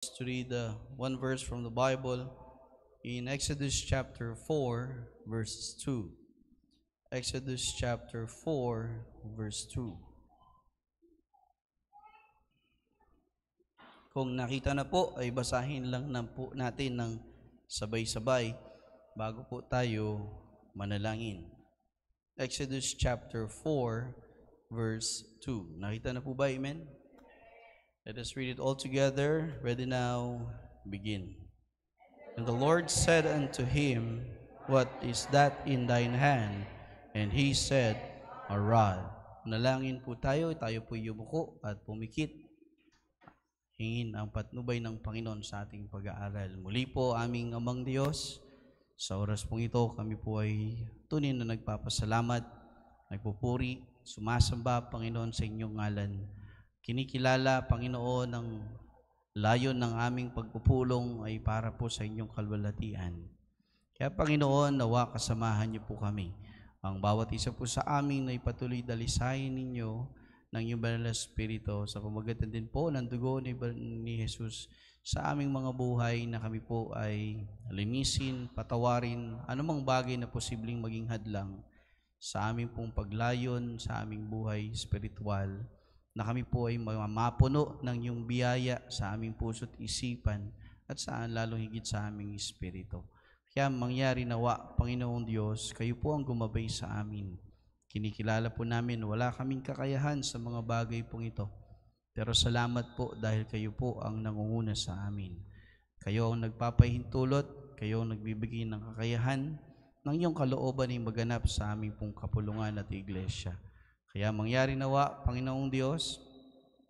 To read one verse from the Bible in Exodus chapter 4, verse 2. Exodus chapter 4, verse 2. Kung nakita na po, ay basahin lang po natin ng sabay-sabay bago po tayo manalangin. Exodus chapter 4, verse 2. Nakita na po ba? Amen? Let us read it all together. Ready now, begin. And the Lord said unto him, What is that in thine hand? And he said, A rod. Nalangin po tayo po yumuko at pumikit. Hingin ang patnubay ng Panginoon sa ating pag-aaral. Muli po aming Amang Diyos, sa oras pong ito kami po ay tunay na nagpapasalamat, nagpupuri, sumasamba Panginoon sa inyong ngalan. Kinikilala, Panginoon, ang layon ng aming pagpupulong ay para po sa inyong kalwalhatian. Kaya, Panginoon, nawa kasamahan niyo po kami. Ang bawat isa po sa amin ay patuloy dalisayin ninyo ng iyong banal na Espiritu sa pamamagitan din po ng dugo ni Jesus sa aming mga buhay na kami po ay linisin, patawarin, anumang bagay na posibleng maging hadlang sa aming pong paglayon, sa aming buhay spiritual, na kami po ay mapuno ng iyong biyaya sa aming puso't isipan at saan lalong higit sa aming espiritu. Kaya mangyari nawa, Panginoong Diyos, kayo po ang gumabay sa amin. Kinikilala po namin, wala kaming kakayahan sa mga bagay pong ito. Pero salamat po dahil kayo po ang nangunguna sa amin. Kayo ang nagpapahintulot, kayo ang nagbibigay ng kakayahan ng iyong kalooban ay maganap sa aming pong kapulungan at iglesia. Kaya mangyari nawa, Panginoong Diyos,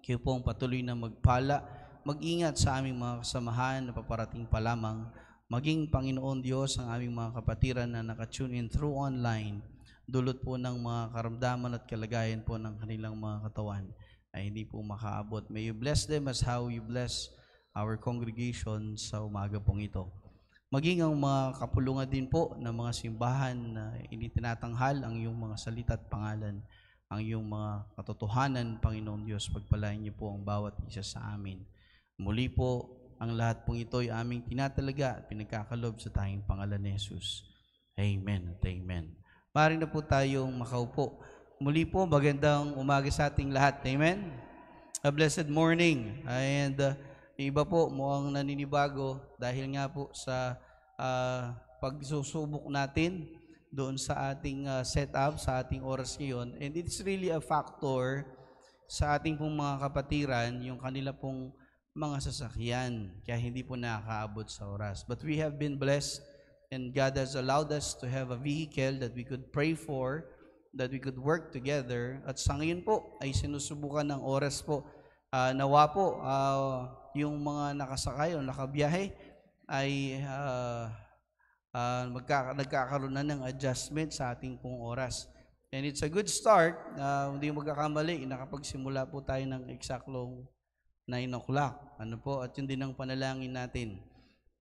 kayo po ang patuloy na magpala, mag-ingat sa aming mga kasamahan na paparating pa lamang, maging Panginoon Diyos ang aming mga kapatiran na nakatune in through online, dulot po ng mga karamdaman at kalagayan po ng kanilang mga katawan ay hindi po makaabot. May you bless them as how you bless our congregation sa umaga pong ito. Maging ang mga kapulungan din po ng mga simbahan na tininatanghal ang iyong mga salita at pangalan, ang iyong mga katotohanan, Panginoong Diyos, pagpalain niyo po ang bawat isa sa amin. Muli po, ang lahat pong ito ay aming tinatalaga at pinagkakalob sa tanging pangalan ni Jesus. Amen at amen. Maaari na po tayong makaupo. Muli po, magandang umaga sa ating lahat. Amen? A blessed morning. And iba po, mukhang naninibago dahil nga po sa pagsusubok natin doon sa ating setup, sa ating oras ngayon. And it's really a factor sa ating pong mga kapatiran, yung kanila pong mga sasakyan. Kaya hindi po nakakaabot sa oras. But we have been blessed and God has allowed us to have a vehicle that we could pray for, that we could work together. At sa ngayon po ay sinusubukan ng oras po. Nawa po yung mga nakasakay o nakabiyahe ay nagkakaroon na ng adjustment sa ating pong oras. And it's a good start. Hindi magkakamali, nakapagsimula po tayo ng eksaktong 9 o'clock. Ano po? At yun din ang panalangin natin.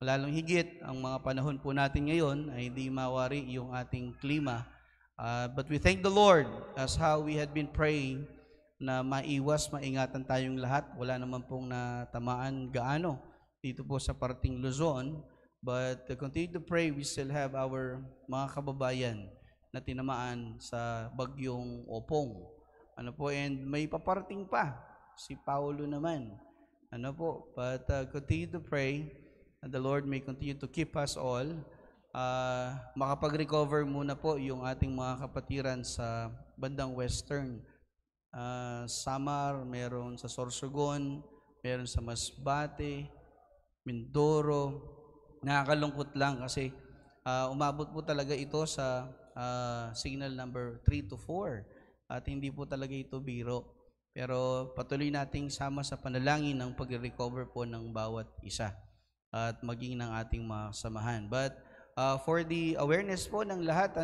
Lalong higit, ang mga panahon po natin ngayon ay hindi mawari yung ating klima. But we thank the Lord as how we had been praying na maingatan tayong lahat. Wala naman pong natamaan gaano dito po sa parting Luzon. But continue to pray, we still have our mga kababayan na tinamaan sa bagyong Opong. Ano po, and may paparating pa, si Paulo naman. Ano po, but continue to pray and the Lord may continue to keep us all. Makapag-recover muna po yung ating mga kapatiran sa bandang western. Samar, meron sa Sorsogon, meron sa Masbate, Mindoro. Nakakalungkot lang kasi umabot po talaga ito sa signal number 3 to 4 at hindi po talaga ito biro. Pero patuloy nating sama sa panalangin ng pag-recover po ng bawat isa at maging ng ating mga samahan. But for the awareness po ng lahat,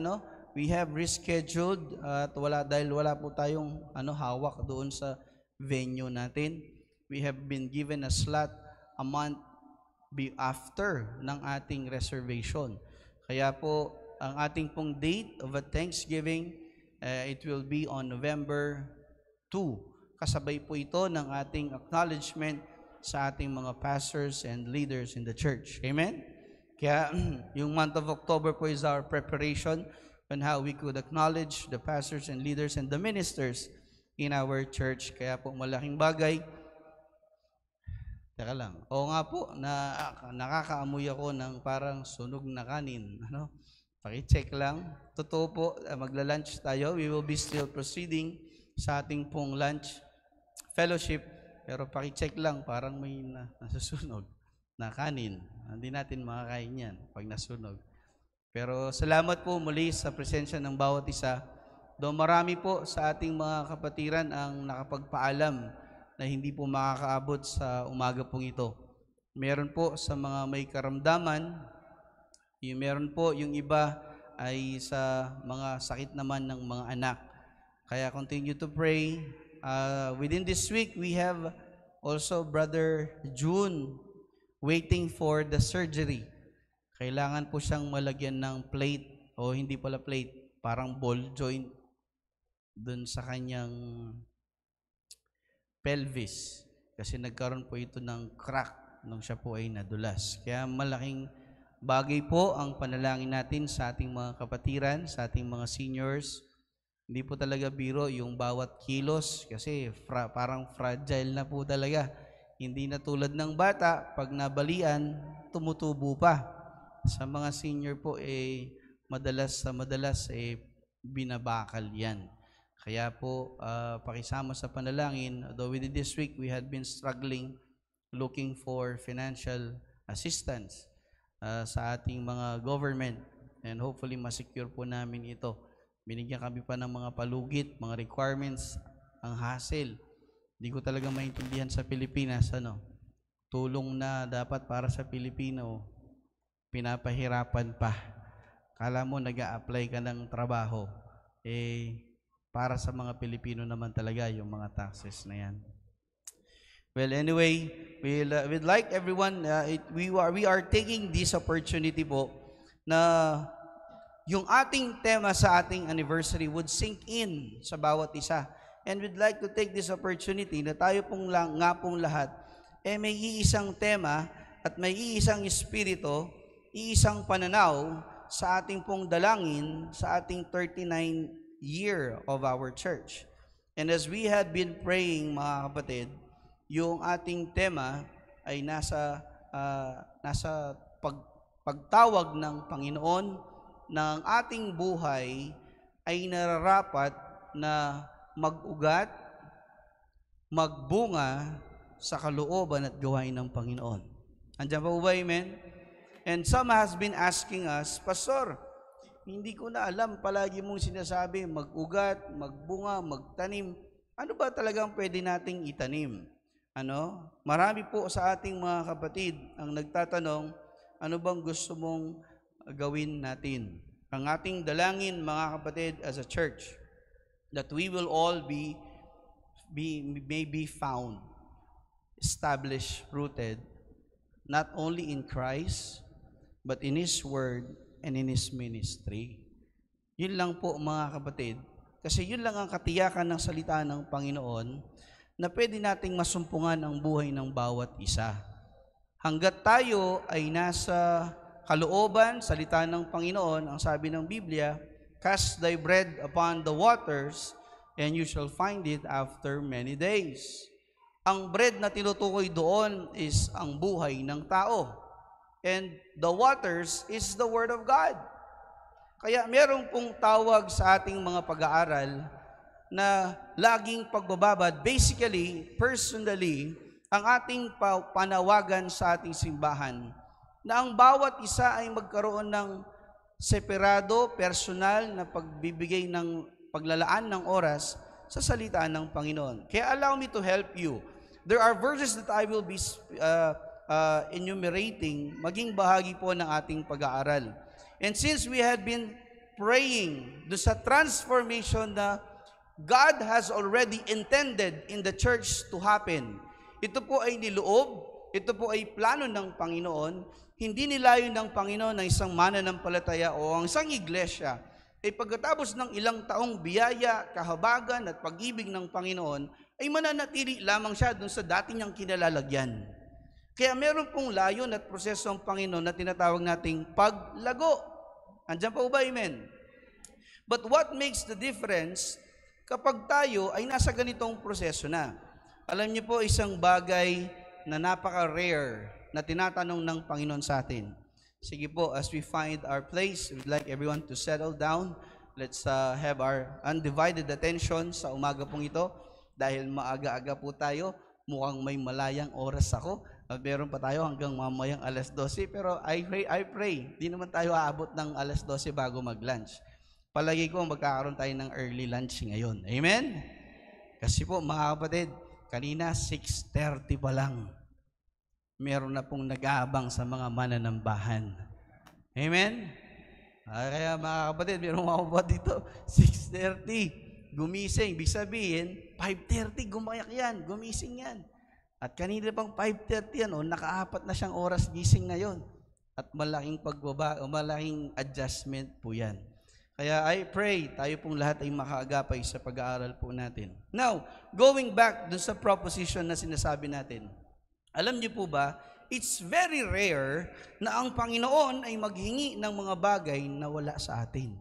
we have rescheduled at dahil wala po tayong hawak doon sa venue natin. We have been given a slot a month after ng ating reservation. Kaya po, ang ating pong date of a Thanksgiving, it will be on November 2. Kasabay po ito ng ating acknowledgement sa ating mga pastors and leaders in the church. Amen? Kaya yung month of October po is our preparation on how we could acknowledge the pastors and leaders and the ministers in our church. Kaya po malaking bagay. Teka lang. Oo nga po, nakakaamoy ako ng parang sunog na kanin. Ano? Paki-check lang. Totoo po, magla-lunch tayo. We will be still proceeding sa ating pong lunch fellowship. Pero paki-check lang, parang may nasusunog na kanin. Hindi natin makakain yan pag nasunog. Pero salamat po muli sa presensya ng bawat isa. Though marami po sa ating mga kapatiran ang nakapagpaalam na hindi po makakaabot sa umaga pong ito. Meron po sa mga may karamdaman, meron po yung iba ay sa mga sakit naman ng mga anak. Kaya continue to pray. Within this week, we have also Brother June waiting for the surgery. Kailangan po siyang malagyan ng plate, o hindi pala plate, parang ball joint dun sa kanyang pelvis. Kasi nagkaroon po ito ng crack nung siya po ay nadulas. Kaya malaking bagay po ang panalangin natin sa ating mga kapatiran, sa ating mga seniors. Hindi po talaga biro yung bawat kilos kasi parang fragile na po talaga. Hindi na tulad ng bata, pag nabalian, tumutubo pa. Sa mga senior po, madalas binabakal yan. Kaya po, pakisama sa panalangin. Though within this week, we had been struggling, looking for financial assistance sa ating mga government. And hopefully, masecure po namin ito. Binigyan kami pa ng mga palugit, mga requirements, ang hassle. Hindi ko talaga maintindihan sa Pilipinas, tulong na dapat para sa Pilipino, pinapahirapan pa. Kala mo nag-a-apply ka ng trabaho, para sa mga Pilipino naman talaga yung mga taxes na yan. Well, anyway, we'd like everyone, we are taking this opportunity po na yung ating tema sa ating anniversary would sink in sa bawat isa. And we'd like to take this opportunity na tayo pong lahat, may iisang tema at may iisang espiritu, iisang pananaw sa ating pong dalangin sa ating 39 year of our church. And as we had been praying, mga kapatid, yung ating tema ay nasa pagtawag ng Panginoon ng ating buhay ay nararapat na mag-ugat, magbunga sa kalooban at gawain ng Panginoon. Andiyan pa po ba, amen? And some has been asking us, Pastor, hindi ko na alam, palagi mong sinasabi, mag-ugat, magbunga, magtanim. Ano ba talagang pwede nating itanim? Marami po sa ating mga kapatid ang nagtatanong, ano bang gusto mong gawin natin? Ang ating dalangin, mga kapatid, as a church, that we will all may be found, established, rooted, not only in Christ, but in His Word and in His ministry. Yun lang po, mga kapatid. Kasi yun lang ang katiyakan ng salita ng Panginoon na pwede nating masumpungan ang buhay ng bawat isa. Hanggat tayo ay nasa kalooban, salita ng Panginoon, ang sabi ng Biblia, cast thy bread upon the waters, and you shall find it after many days. Ang bread na tinutukoy doon is ang buhay ng tao. And the waters is the Word of God. Kaya meron pong tawag sa ating mga pag-aaral na laging pagbababad. Basically, personally, ang ating panawagan sa ating simbahan na ang bawat isa ay magkaroon ng separado, personal na pagbibigay ng paglalaan ng oras sa salita ng Panginoon. Kaya allow me to help you. There are verses that I will be enumerating, maging bahagi po ng ating pag-aaral. And since we had been praying do sa transformation na God has already intended in the church to happen, ito po ay niloob, ito po ay plano ng Panginoon, hindi nilayon ng Panginoon ng isang mananampalataya o ang isang iglesia, ay pagkatapos ng ilang taong biyaya, kahabagan at pag-ibig ng Panginoon, ay mananatili lamang siya dun sa dati niyang kinalalagyan. Kaya meron pong layon at proseso ang Panginoon na tinatawag nating paglago. Andiyan pa ba, amen? But what makes the difference kapag tayo ay nasa ganitong proseso na? Alam niyo po, isang bagay na napaka-rare na tinatanong ng Panginoon sa atin. Sige po, as we find our place, we'd like everyone to settle down. Let's have our undivided attention sa umaga pong ito. Dahil maaga-aga po tayo, mukhang may malayang oras ako. Meron pa tayo hanggang mamayang alas 12. Pero I pray, di naman tayo aabot ng alas 12 bago mag-lunch. Palagi ko magkakaroon tayo ng early lunch ngayon. Amen? Kasi po mga kapatid, kanina 6:30 pa lang. Meron na pong nag-aabang sa mga mananambahan. Amen? Kaya mga kapatid, meron ako pa dito, 6:30. Gumising, ibig sabihin, 5:30, gumayak yan, gumising yan. At kanina pang 5:30 yan, nakaapat na siyang oras gising na yon. At malaking malaking adjustment po yan. Kaya I pray, tayo pong lahat ay makaagapay sa pag-aaral po natin. Now, going back dun sa proposition na sinasabi natin, alam niyo po ba, it's very rare na ang Panginoon ay maghingi ng mga bagay na wala sa atin.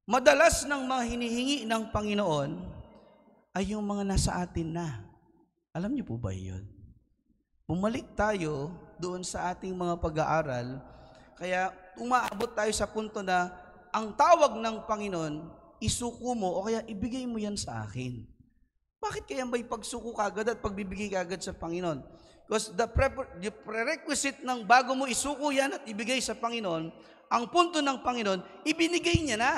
Madalas ng mga hinihingi ng Panginoon ay yung mga nasa atin na. Alam niyo po ba yun? Bumalik tayo doon sa ating mga pag-aaral, kaya umaabot tayo sa punto na ang tawag ng Panginoon, isuko mo o kaya ibigay mo yan sa akin. Bakit kaya may pagsuko kagad at pagbibigay kagad sa Panginoon? Because the prerequisite ng bago mo isuko yan at ibigay sa Panginoon, ang punto ng Panginoon, ibinigay niya na.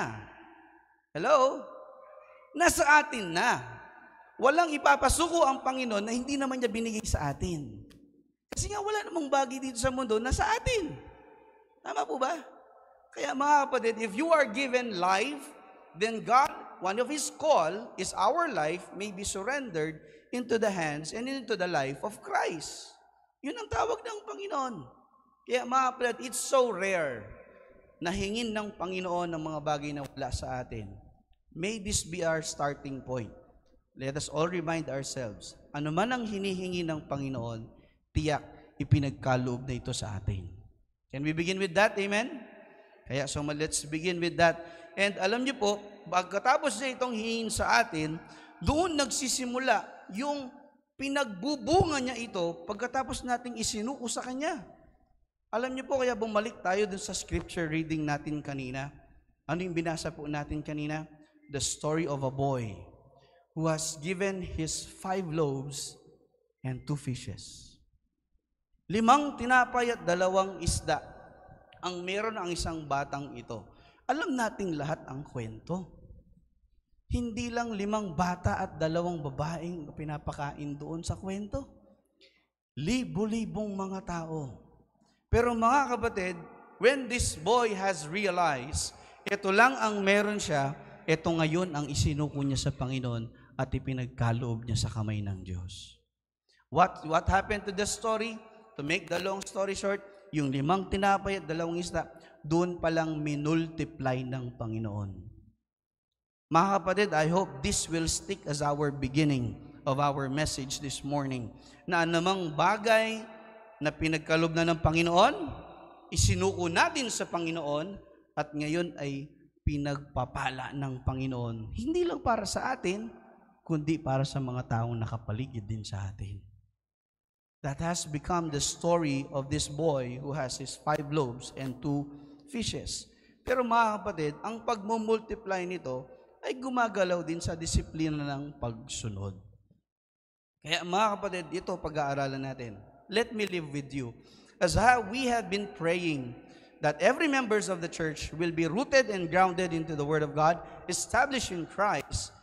Hello? Nasa atin na. Walang ipapasuko ang Panginoon na hindi naman niya binigay sa atin. Kasi nga wala namang bagay dito sa mundo na sa atin. Tama po ba? Kaya mga kapatid, if you are given life, then God, one of His call is our life may be surrendered into the hands and into the life of Christ. Yun ang tawag ng Panginoon. Kaya mga kapatid, it's so rare na hingin ng Panginoon ng mga bagay na wala sa atin. May this be our starting point. Let us all remind ourselves, ano man ang hinihingi ng Panginoon, tiyak, ipinagkaloob na ito sa atin. Can we begin with that? Amen? Kaya so let's begin with that. And alam niyo po, pagkatapos na itong hingin sa atin, doon nagsisimula yung pinagbubunga niya ito pagkatapos nating isinuko sa Kanya. Alam niyo po, kaya bumalik tayo dun sa scripture reading natin kanina. Ano yung binasa po natin kanina? The story of a boy who has given his 5 loaves and 2 fishes. 5 tinapay at 2 isda ang meron ang isang batang ito. Alam nating lahat ang kwento. Hindi lang 5 bata at 2 babaeng pinapakain doon sa kwento. Libo-libong mga tao. Pero mga kapatid, when this boy has realized, ito lang ang meron siya, ito ngayon ang isinuko niya sa Panginoon at ipinagkaloob niya sa kamay ng Diyos. What happened to the story? To make the long story short, yung 5 tinapay at 2 isda, doon palang minultiply ng Panginoon. Mga kapatid, I hope this will stick as our beginning of our message this morning. Na anumang bagay na pinagkaloob na ng Panginoon, isinuko natin sa Panginoon, at ngayon ay pinagpapala ng Panginoon. Hindi lang para sa atin, kundi para sa mga taong nakapaligid din sa atin. That has become the story of this boy who has his 5 loaves and 2 fishes. Pero mga kapatid, ang pagmumultiply nito ay gumagalaw din sa disiplina ng pagsunod. Kaya mga kapatid, ito pag-aaralan natin. Let me live with you. As we have been praying that every members of the church will be rooted and grounded into the Word of God, established in Christ,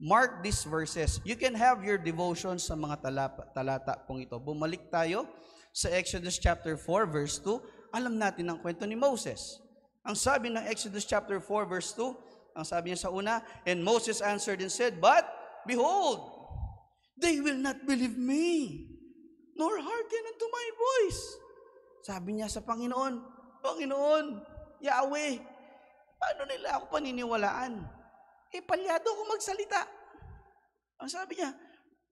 mark these verses. You can have your devotion sa mga talata pong ito. Bumalik tayo sa Exodus chapter 4 verse 2. Alam natin ang kwento ni Moses. Ang sabi ng Exodus chapter 4 verse 2, ang sabi niya sa una, and Moses answered and said, but behold, they will not believe me, nor hearken unto my voice. Sabi niya sa Panginoon, Panginoon, Yahweh, paano nila ako paniniwalaan? Palyado ako magsalita. Ang sabi niya,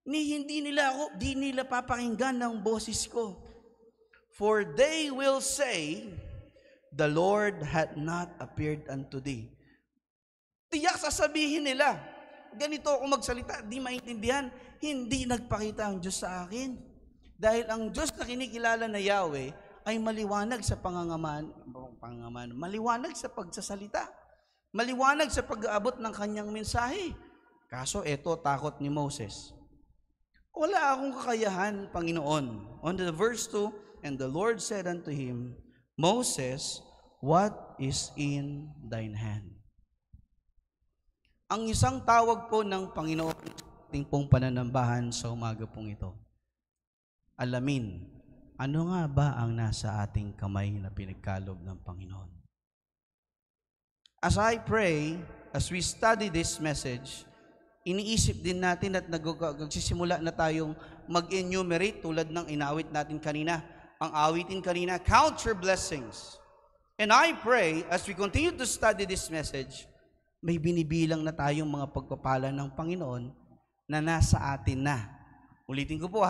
di nila papakinggan ng boses ko. For they will say, the Lord had not appeared unto thee. Tiyak sasabihin nila, ganito ako magsalita, di maintindihan, hindi nagpakita ang Diyos sa akin. Dahil ang Diyos na kinikilala na Yahweh ay maliwanag sa maliwanag sa pagsasalita, maliwanag sa pag-aabot ng kanyang mensahe. Kaso eto, takot ni Moses. Wala akong kakayahan, Panginoon. On the verse 2, and the Lord said unto him, Moses, what is in thine hand? Ang isang tawag po ng Panginoon ating pong pananambahan sa umaga pong ito. Alamin, ano nga ba ang nasa ating kamay na pinagkaloob ng Panginoon? As I pray, as we study this message, iniisip din natin at nagsisimula na tayong mag-enumerate tulad ng inawit natin kanina. Ang awitin kanina, count your blessings. And I pray, as we continue to study this message, may binibilang na tayong mga pagpapala ng Panginoon na nasa atin na. Ulitin ko po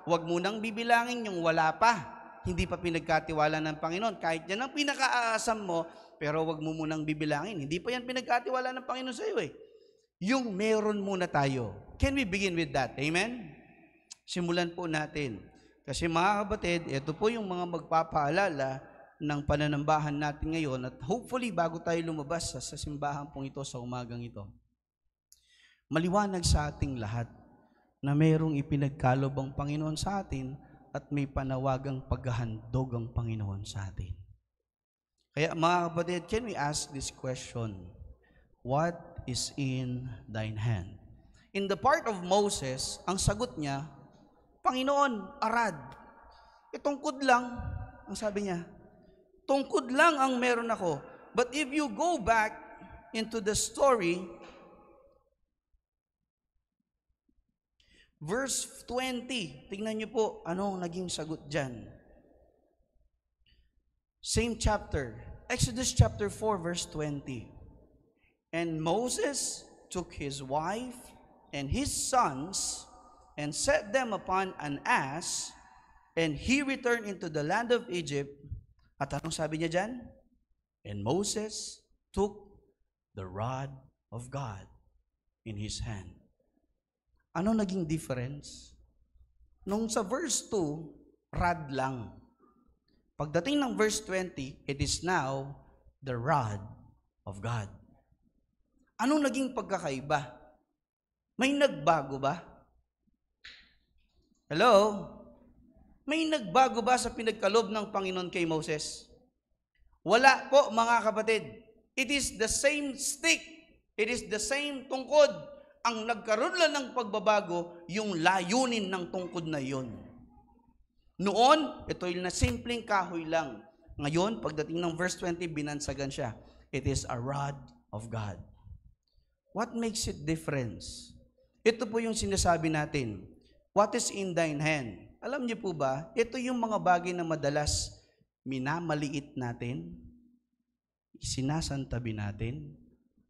huwag munang bibilangin yung wala pa, hindi pa pinagkatiwala ng Panginoon. Kahit yan ang pinaka-aasam mo, pero huwag mo munang bibilangin. Hindi pa yan pinagkatiwala ng Panginoon sa iyo Yung meron muna tayo. Can we begin with that? Amen? Simulan po natin. Kasi mga kapatid, ito po yung mga magpapaalala ng pananambahan natin ngayon at hopefully bago tayo lumabas sa simbahan pong ito sa umagang ito, maliwanag sa ating lahat na mayroong ipinagkaloob ang Panginoon sa atin at may panawagang paghahandog ang Panginoon sa atin. Kaya mga kapatid, can we ask this question? What is in thine hand? In the part of Moses, ang sagot niya, Panginoon, arad. Tungkod lang, ang sabi niya, tungkod lang ang meron ako. But if you go back into the story, verse 20, tingnan niyo po anong naging sagot dyan. Same chapter, Exodus chapter 4, verse 20. And Moses took his wife and his sons and set them upon an ass, and he returned into the land of Egypt. At anong sabi niya dyan? And Moses took the rod of God in his hand. Ano naging difference? Nung sa verse 2, rod lang. Pagdating ng verse 20, it is now the rod of God. Anong naging pagkakaiba? May nagbago ba? Hello? May nagbago ba sa pinagkaloob ng Panginoon kay Moses? Wala po mga kapatid. It is the same stick. It is the same tungkod. Ang nagkaroon lang ng pagbabago, yung layunin ng tungkod na yun. Noon, ito yung na simpleng kahoy lang. Ngayon, pagdating ng verse 20, binansagan siya. It is a rod of God. What makes it difference? Ito po yung sinasabi natin. What is in thine hand? Alam niyo po ba, ito yung mga bagay na madalas minamaliit natin, sinasantabi natin,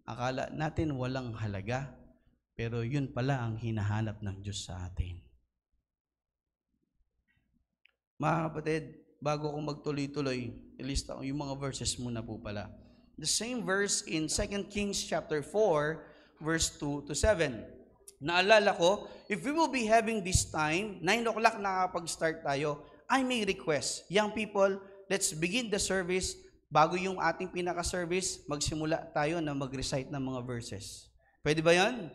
akala natin walang halaga, pero yun pala ang hinahanap ng Diyos sa atin. Mga kapatid, bago ko magtuloy-tuloy, ilista ko yung mga verses muna po pala. The same verse in 2 Kings chapter 4, verse 2 to 7. Naalala ko, if we will be having this time, 9 o'clock nakapag-start tayo, I may request, young people, let's begin the service. Bago yung ating pinaka-service, magsimula tayo na mag-recite ng mga verses. Pwede ba yan?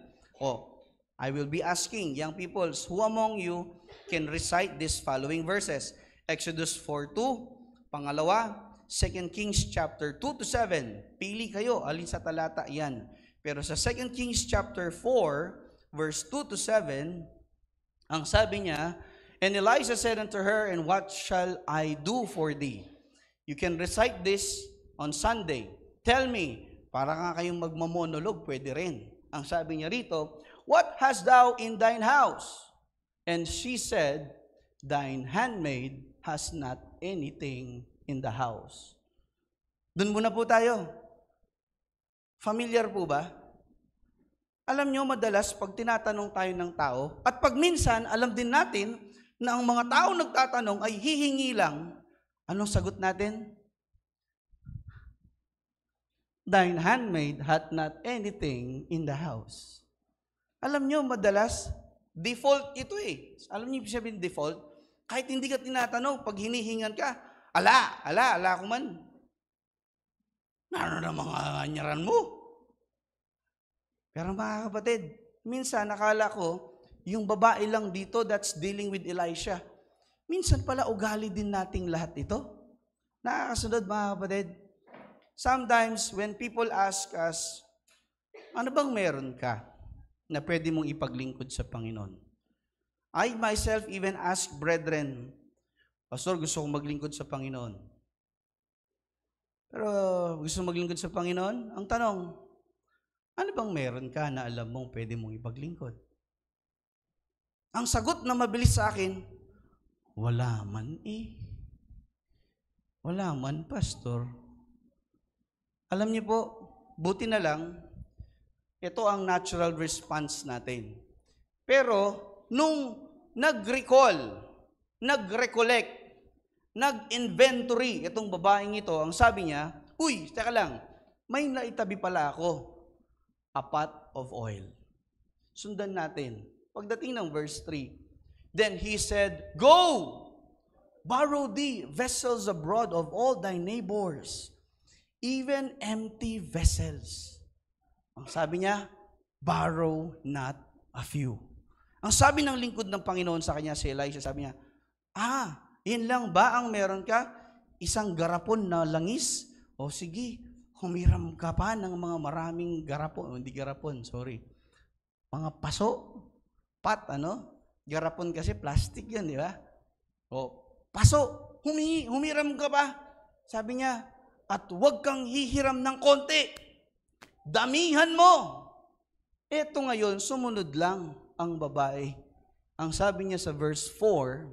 I will be asking, young people, who among you can recite these following verses? Exodus 4:2, pangalawa, 2 Kings chapter 2 to 7. Pili kayo, alin sa talata yan. Pero sa 2 Kings chapter 4, verse 2 to 7, ang sabi niya, and Elijah said unto her, and what shall I do for thee? You can recite this on Sunday. Tell me, para nga kayong magmamonolog, pwede rin. Ang sabi niya rito, what hast thou in thine house? And she said, thine handmaid has not anything in the house. Doon muna po tayo. Familiar po ba? Alam nyo, madalas pag tinatanong tayo ng tao, at pag minsan, alam din natin na ang mga tao nagtatanong ay hihingi lang, anong sagot natin? Thine handmaid hath not anything in the house. Alam nyo, madalas, default ito eh. Alam nyo, ibig sabihin default? Kahit hindi ka tinatanong, pag hinihingan ka, ala ko man. Ano na mga anyaran mo? Pero mga kapatid, minsan nakala ko, yung babae lang dito that's dealing with Elisha. Minsan pala ugali din nating lahat ito. Nakakasunod mga kapatid. Sometimes when people ask us, ano bang meron ka na pwede mong ipaglingkod sa Panginoon? I myself even ask brethren, Pastor, gusto kong maglingkod sa Panginoon. Pero gusto mong maglingkod sa Panginoon? Ang tanong, ano bang meron ka na alam mong pwede mong ipaglingkod? Ang sagot na mabilis sa akin, wala man eh. Wala man, Pastor. Alam niyo po, buti na lang, ito ang natural response natin. Pero, nung nag-recall, nag-recollect, nag-inventory, itong babaeng ito, ang sabi niya, uy, teka lang, may naitabi pala ako, a pot of oil. Sundan natin. Pagdating ng verse 3, then he said, go, borrow thee vessels abroad of all thy neighbors, even empty vessels. Ang sabi niya, borrow not a few. Ang sabi ng lingkod ng Panginoon sa kanya, si Elisha, sabi niya, yun lang ba ang meron ka? Isang garapon na langis? O sige, humiram ka pa ng mga maraming garapon. Hindi garapon, sorry. Mga paso, garapon kasi plastic yan, di ba? O, paso, humiram ka pa. Sabi niya, at huwag kang hihiram ng konti. Damihan mo. Eto ngayon, sumunod lang ang babae. Ang sabi niya sa verse 4,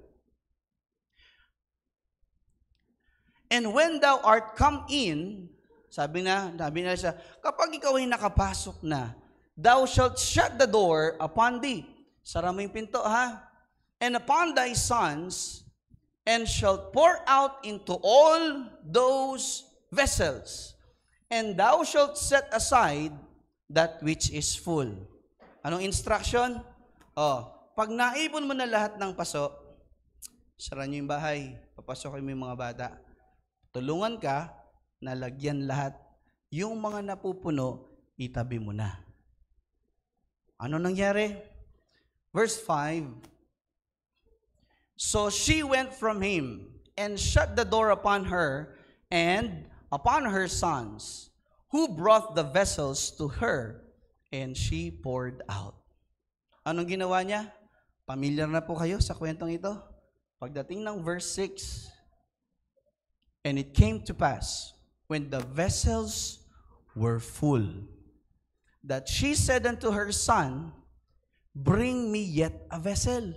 and when thou art come in, sabi na siya, kapag ikaw ay nakapasok na, thou shalt shut the door upon thee. Sara mo yung pinto, ha? And upon thy sons, and shalt pour out into all those vessels, and thou shalt set aside that which is full. Anong instruction? Pag naipon mo na lahat ng paso, sara nyo yung bahay, papasokin mo yung mga bata. Tulungan ka, nalagyan lahat. Yung mga napupuno, itabi mo na. Ano nangyari? Verse 5, so she went from him and shut the door upon her and upon her sons, who brought the vessels to her, and she poured out. Anong ginawa niya? Pamilyar na po kayo sa kwentong ito. Pagdating ng verse 6, and it came to pass, when the vessels were full, that she said unto her son, bring me yet a vessel.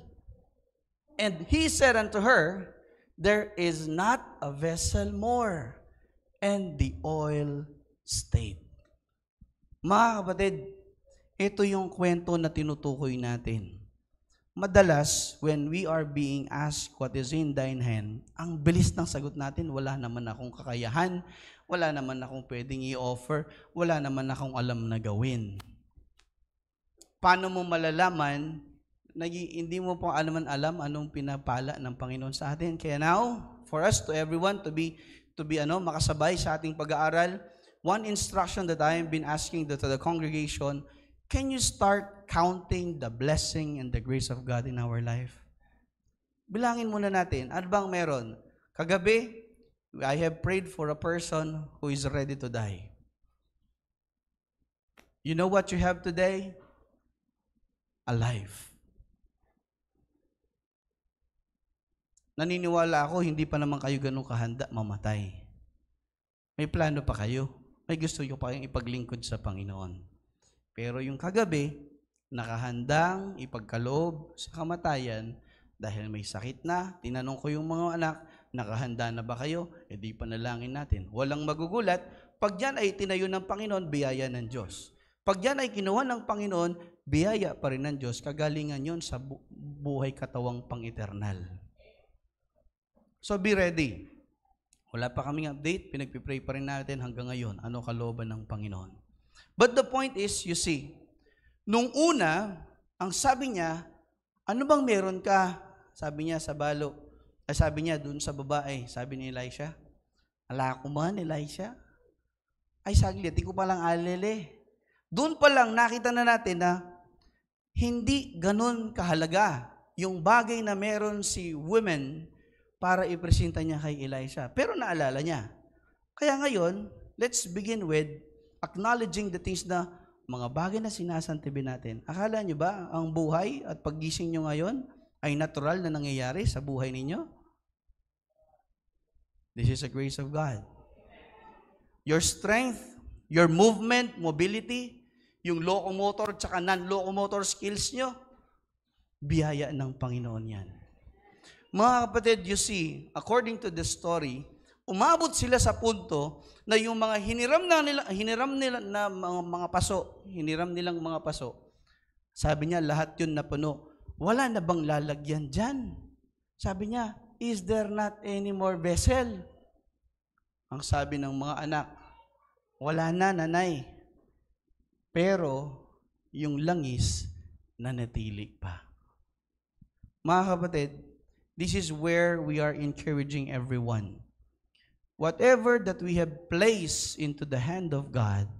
And he said unto her, there is not a vessel more. And the oil stayed. Mga kapatid, ito yung kwento na tinutukoy natin. Madalas, when we are being asked what is in thine hand, ang bilis ng sagot natin, wala naman akong kakayahan, wala naman akong pwedeng i-offer, wala naman akong alam na gawin. Paano mo malalaman, hindi mo po alam anong pinapala ng Panginoon sa atin. Kaya now, for us to everyone to be makasabay sa ating pag-aaral, one instruction that I have been asking to the congregation, can you start counting the blessing and the grace of God in our life? Bilangin muna natin, ano bang meron? Kagabi, I have prayed for a person who is ready to die. You know what you have today? A life. Naniniwala ako, hindi pa naman kayo ganun kahanda mamatay. May plano pa kayo. May gusto nyo pa kayong ipaglingkod sa Panginoon. Pero yung kagabi, nakahandang ipagkaloob sa kamatayan dahil may sakit na. Tinanong ko yung mga anak, nakahanda na ba kayo? E di panalangin natin. Walang magugulat, pag yan ay tinayo ng Panginoon, biyaya ng Diyos. Pag yan ay kinuha ng Panginoon, biyaya pa rin ng Diyos, kagalingan yon sa buhay katawang pang-eternal. So be ready. Wala pa kaming update, pinagpipray pa rin natin hanggang ngayon, ano kalooban ng Panginoon. But the point is, you see, nung una, ang sabi niya, ano bang meron ka? Sabi niya sa balo. Sabi niya dun sa babae, sabi ni Elisha, ala ko man, Elisha? Ay saglit, di ko palang alele. Doon pa lang nakita na natin na hindi ganun kahalaga yung bagay na meron si women para ipresenta niya kay Elisha. Pero naalala niya. Kaya ngayon, let's begin with acknowledging the things na mga bagay na sinasantibi natin. Akala niyo ba ang buhay at paggising niyo ngayon ay natural na nangyayari sa buhay ninyo? This is a grace of God. Your strength, your movement, mobility, yung locomotor at saka non-locomotor skills nyo, biyaya ng Panginoon yan. Mga kapatid, you see, according to the story, umabot sila sa punto na yung mga hiniram nila mga paso, sabi niya, lahat yun napuno. Wala na bang lalagyan dyan? Sabi niya, is there not any more vessel? Ang sabi ng mga anak, wala na, nanay. Pero, yung langis, nanatili pa. Mga kapatid, this is where we are encouraging everyone. Whatever that we have placed into the hand of God,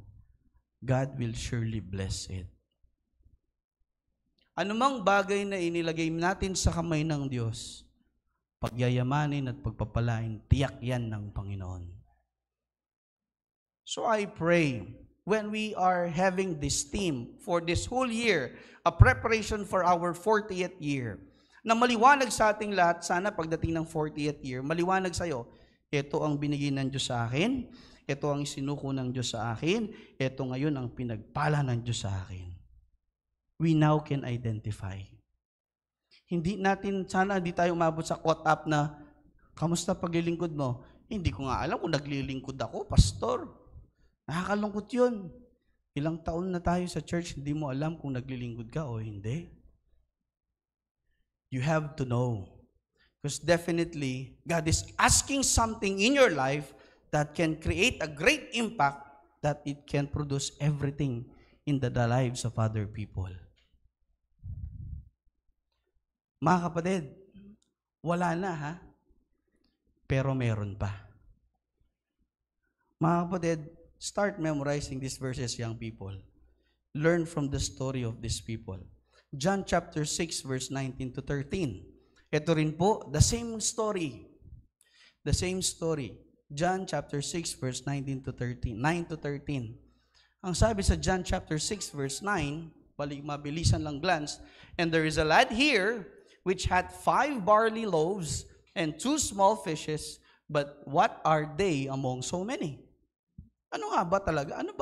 God will surely bless it. Anumang bagay na inilagay natin sa kamay ng Diyos, pagyayamanin at pagpapalain, tiyak yan ng Panginoon. So I pray, when we are having this theme for this whole year, a preparation for our 40th year, na maliwanag sa ating lahat, sana pagdating ng 40th year, maliwanag sa'yo, ito ang binigay ng Diyos sa akin, ito ang isinuko ng Diyos sa akin, ito ngayon ang pinagpala ng Diyos sa akin. We now can identify. Sana hindi tayo umabot sa caught up na, kamusta paglilingkod mo? Hindi ko nga alam kung naglilingkod ako, pastor. Nakakalungkot yun. Ilang taon na tayo sa church, hindi mo alam kung naglilingkod ka o hindi. You have to know. Because definitely, God is asking something in your life that can create a great impact that it can produce everything in the lives of other people. Mga kapatid, wala na ha? Pero meron pa. Mga kapatid, start memorizing these verses, young people. Learn from the story of these people. John chapter 6, verse 19 to 13. Ito rin po, the same story. The same story. John chapter 6, verse 19 to 13. 9 to 13. Ang sabi sa John chapter 6, verse 9, mabilisan lang glance, and there is a lad here which had 5 barley loaves and 2 small fishes, but what are they among so many? Ano nga ba talaga? Ano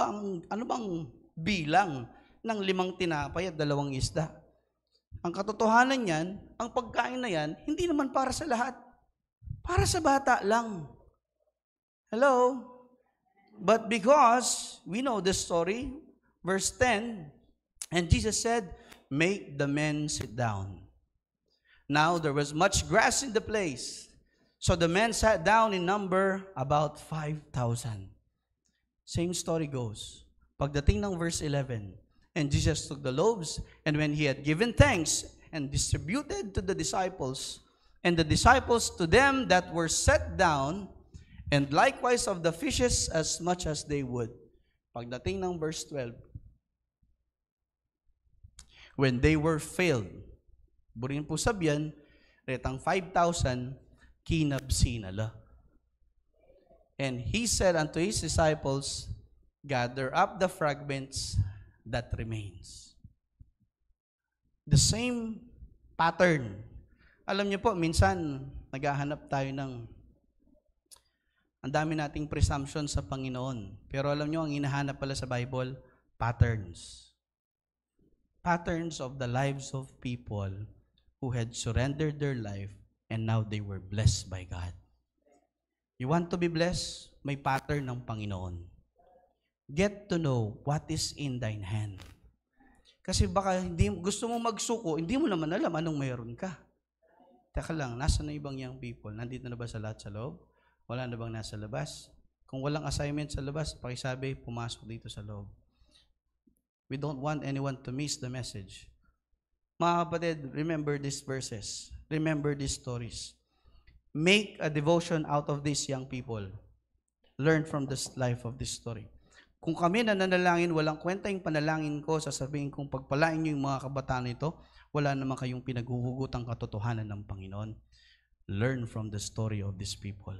bang bilang ng 5 tinapay at 2 isda? Ang katotohanan niyan, ang pagkain na yan, hindi naman para sa lahat. Para sa bata lang. Hello? But because we know this story, verse 10, and Jesus said, make the men sit down. Now there was much grass in the place. So the men sat down in number about 5,000. Same story goes. Pagdating ng verse 11, and Jesus took the loaves, and when he had given thanks, and distributed to the disciples, and the disciples to them that were set down, and likewise of the fishes as much as they would. Pagdating ng verse 12, when they were filled, burin po sabyan, retang 5,000, kinabsinala. And he said unto his disciples, gather up the fragments that remains. The same pattern. Alam niyo po, minsan naghahanap tayo ng ang dami nating presumption sa Panginoon. Pero alam niyo, ang hinahanap pala sa Bible, patterns. Patterns of the lives of people who had surrendered their life and now they were blessed by God. You want to be blessed? May pattern ng Panginoon. get to know what is in thine hand. Kasi baka hindi, gusto mo magsuko, hindi mo naman alam anong mayroon ka. Teka lang, nasa na ibang young people? Nandito na ba sa lahat sa loob? Wala na bang nasa labas? Kung walang assignment sa labas, pakisabi, pumasok dito sa loob. We don't want anyone to miss the message. Mga kapatid, remember these verses. Remember these stories. Make a devotion out of these young people. Learn from this life of this story. Kung kami nananalangin, walang kwenta yung panalangin ko, sasabihin kong pagpalain niyo yung mga kabataan ito, wala naman kayong pinaghuhugutang katotohanan ng Panginoon. Learn from the story of these people.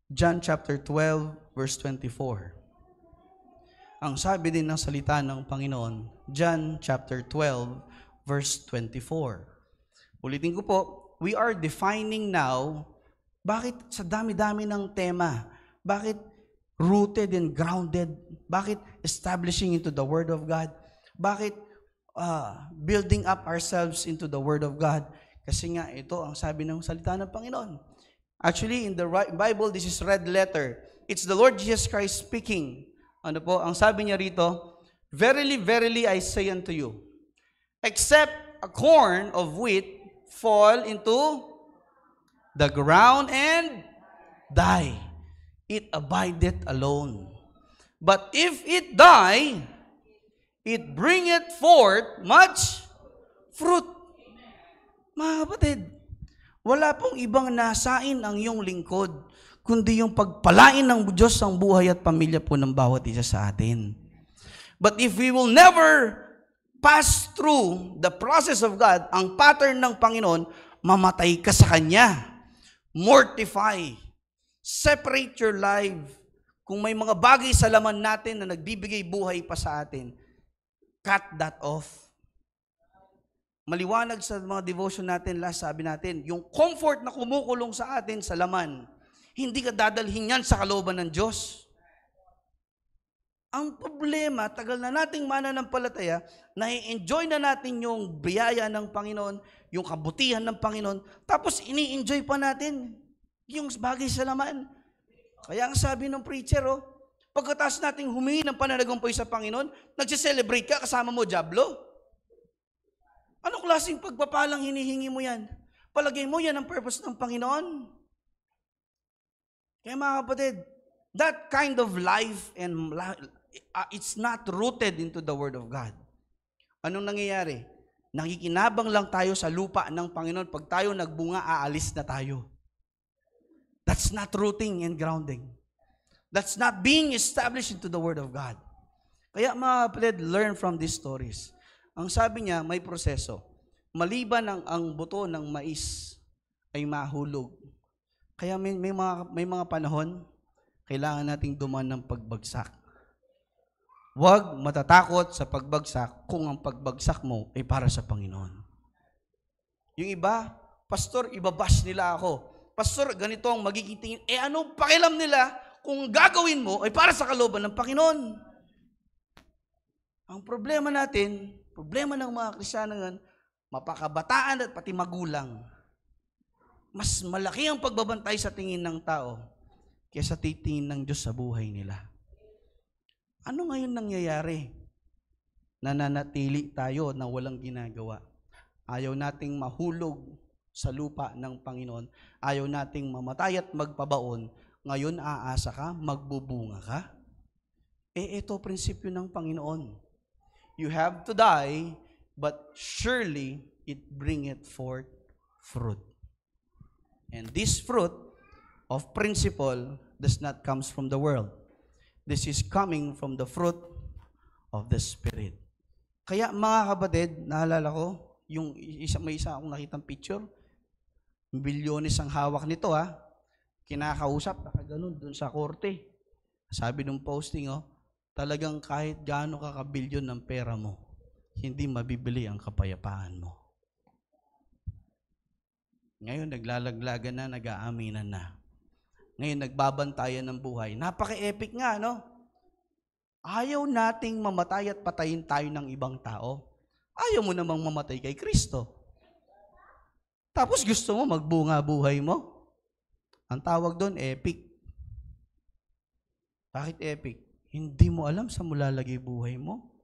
John chapter 12, verse 24. Ang sabi din ng salita ng Panginoon, John chapter 12, verse 24. Ulitin ko po, we are defining now, bakit sa dami-dami ng tema, bakit rooted and grounded, bakit establishing into the Word of God, bakit building up ourselves into the Word of God, kasi nga ito ang sabi ng salita ng Panginoon. Actually, in the Bible, this is red letter. It's the Lord Jesus Christ speaking. Ano po, ang sabi niya rito, verily, verily, I say unto you, except a corn of wheat fall into the ground and die, it abideth alone. But if it die, it bringeth forth much fruit. Mga kapatid, wala pong ibang nasain ang iyong lingkod, kundi yung pagpalain ng Diyos ang buhay at pamilya po ng bawat isa sa atin. But if we will never pass through the process of God, ang pattern ng Panginoon, mamatay ka sa Kanya. Mortify. Separate your life. Kung may mga bagay sa laman natin na nagbibigay buhay pa sa atin, cut that off. Maliwanag sa mga devotion natin, last sabi natin, yung comfort na kumukulong sa atin sa laman, hindi ka dadalhin yan sa kalooban ng Diyos. Ang problema, tagal na nating mananampalataya, nai-enjoy na natin yung biyaya ng Panginoon, yung kabutihan ng Panginoon, tapos ini-enjoy pa natin yung bagay sa laman. Kaya ang sabi ng preacher, pagkatapos nating humingi ng pananagumpay sa Panginoon, nagse-celebrate ka, kasama mo diablo. Anong klaseng pagpapalang hinihingi mo yan? Palagay mo yan ang purpose ng Panginoon. Kaya mga kapatid, that kind of life, and it's not rooted into the Word of God. Anong nangyayari? Nakikinabang lang tayo sa lupa ng Panginoon. Pag tayo nagbunga, aalis na tayo. That's not rooting and grounding. That's not being established into the Word of God. Kaya mga kapatid, learn from these stories. Ang sabi niya, may proseso. Maliban ang buto ng mais ay mahulog. Kaya may mga panahon, kailangan nating dumaan ng pagbagsak. Huwag matatakot sa pagbagsak kung ang pagbagsak mo ay para sa Panginoon. Yung iba, pastor, ibabash nila ako. Pastor, ganito ang magiging tingin. Anong pakialam nila kung gagawin mo ay para sa kalooban ng Panginoon? Ang problema natin, problema ng mga Kristiyano ngayon, mapakabataan at pati magulang, mas malaki ang pagbabantay sa tingin ng tao kaysa titingin ng Diyos sa buhay nila. Ano ngayon nangyayari? Nananatili tayo na walang ginagawa. Ayaw nating mahulog sa lupa ng Panginoon. Ayaw nating mamatay at magpabaon. Ngayon aasa ka, magbubunga ka. Ito prinsipyo ng Panginoon. You have to die, but surely it bringeth forth fruit. And this fruit of principle does not comes from the world. This is coming from the fruit of the Spirit. Kaya mga kapatid, naalala ko, may isa akong nakitang picture, bilyones ang hawak nito kinakausap, nakaganon dun sa korte. Sabi nung posting, talagang kahit gaano kakabilyon ng pera mo, hindi mabibili ang kapayapaan mo. Ngayon, naglalaglagan na, nag-aaminan na. Ngayon, nagbabantayan ng buhay. Napaka-epic nga, no? Ayaw nating mamatay at patayin tayo ng ibang tao. Ayaw mo namang mamatay kay Kristo. Tapos gusto mo magbunga buhay mo. Ang tawag doon, epic. Bakit epic? Hindi mo alam sa mulalagay buhay mo.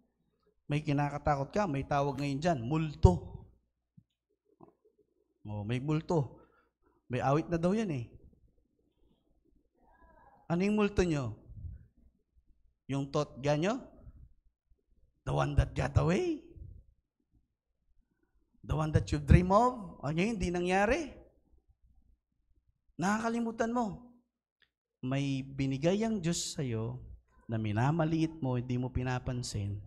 May kinakatakot ka, may tawag ngayon dyan, multo. May multo. May awit na daw yan eh. Ano yung multo nyo? Yung thought ganyo? The one that got away? The one that you dream of? Ano yun, hindi nangyari? Nakakalimutan mo. May binigay ang Diyos sa'yo na minamaliit mo, hindi mo pinapansin,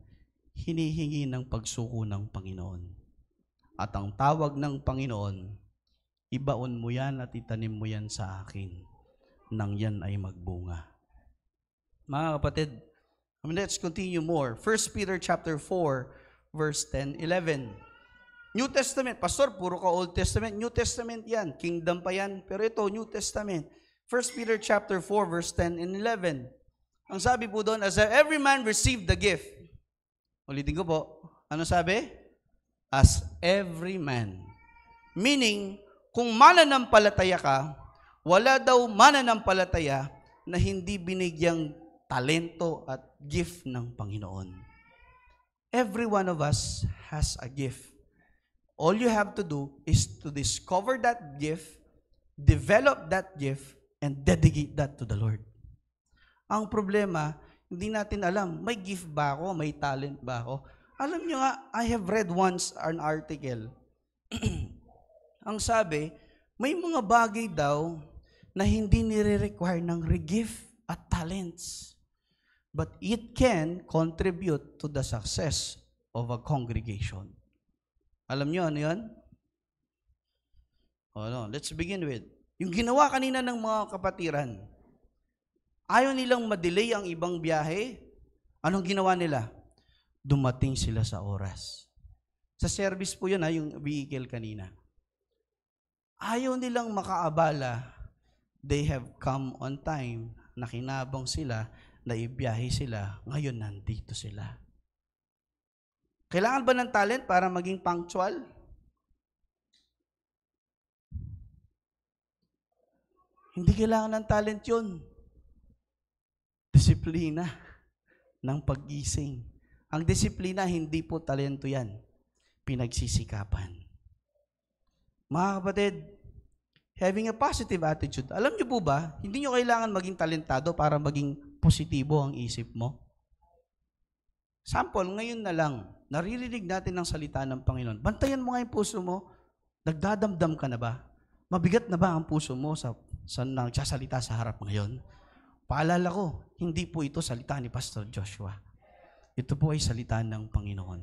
hinihingi ng pagsuko ng Panginoon. At ang tawag ng Panginoon, ibaon mo yan at itanim mo yan sa akin, nang yan ay magbunga. Mga kapatid, let's continue more. 1 Peter chapter 4, verse 10, 11. New Testament. Pastor, puro ka Old Testament. New Testament yan. Kingdom pa yan. Pero ito, New Testament. 1 Peter chapter 4, verse 10 and 11. Ang sabi po doon, as every man received the gift. Ulitin ko po. Ano sabi? As every man. Meaning, kung mananampalataya ka, wala daw mananampalataya na hindi binigyang talento at gift ng Panginoon. Every one of us has a gift. All you have to do is to discover that gift, develop that gift, and dedicate that to the Lord. Ang problema, hindi natin alam, may gift ba ako, may talent ba ako? Alam nyo nga, I have read once an article. Ang sabi, may mga bagay daw na hindi nire-require ng gift at talents. But it can contribute to the success of a congregation. Alam nyo ano yun? Let's begin with, yung ginawa kanina ng mga kapatiran. Ayaw nilang madelay ang ibang biyahe. Anong ginawa nila? Dumating sila sa oras. Sa service po yun, yung vehicle kanina. Ayaw nilang makaabala. They have come on time. Nakinabang sila, naibiyahe sila. Ngayon, nandito sila. Kailangan ba ng talent para maging punctual? Hindi kailangan ng talent yun. Disiplina ng pag-gising. Ang disiplina, hindi po talento yan. Pinagsisikapan. Mga kapatid, having a positive attitude. Alam niyo po ba, hindi niyo kailangan maging talentado para maging positibo ang isip mo? Sample, ngayon na lang, naririnig natin ang salita ng Panginoon. Bantayan mo nga yung puso mo. Nagdadamdam ka na ba? Mabigat na ba ang puso mo sa nagsasalita sa harap ngayon? Paalala ko, hindi po ito salita ni Pastor Joshua. Ito po ay salita ng Panginoon.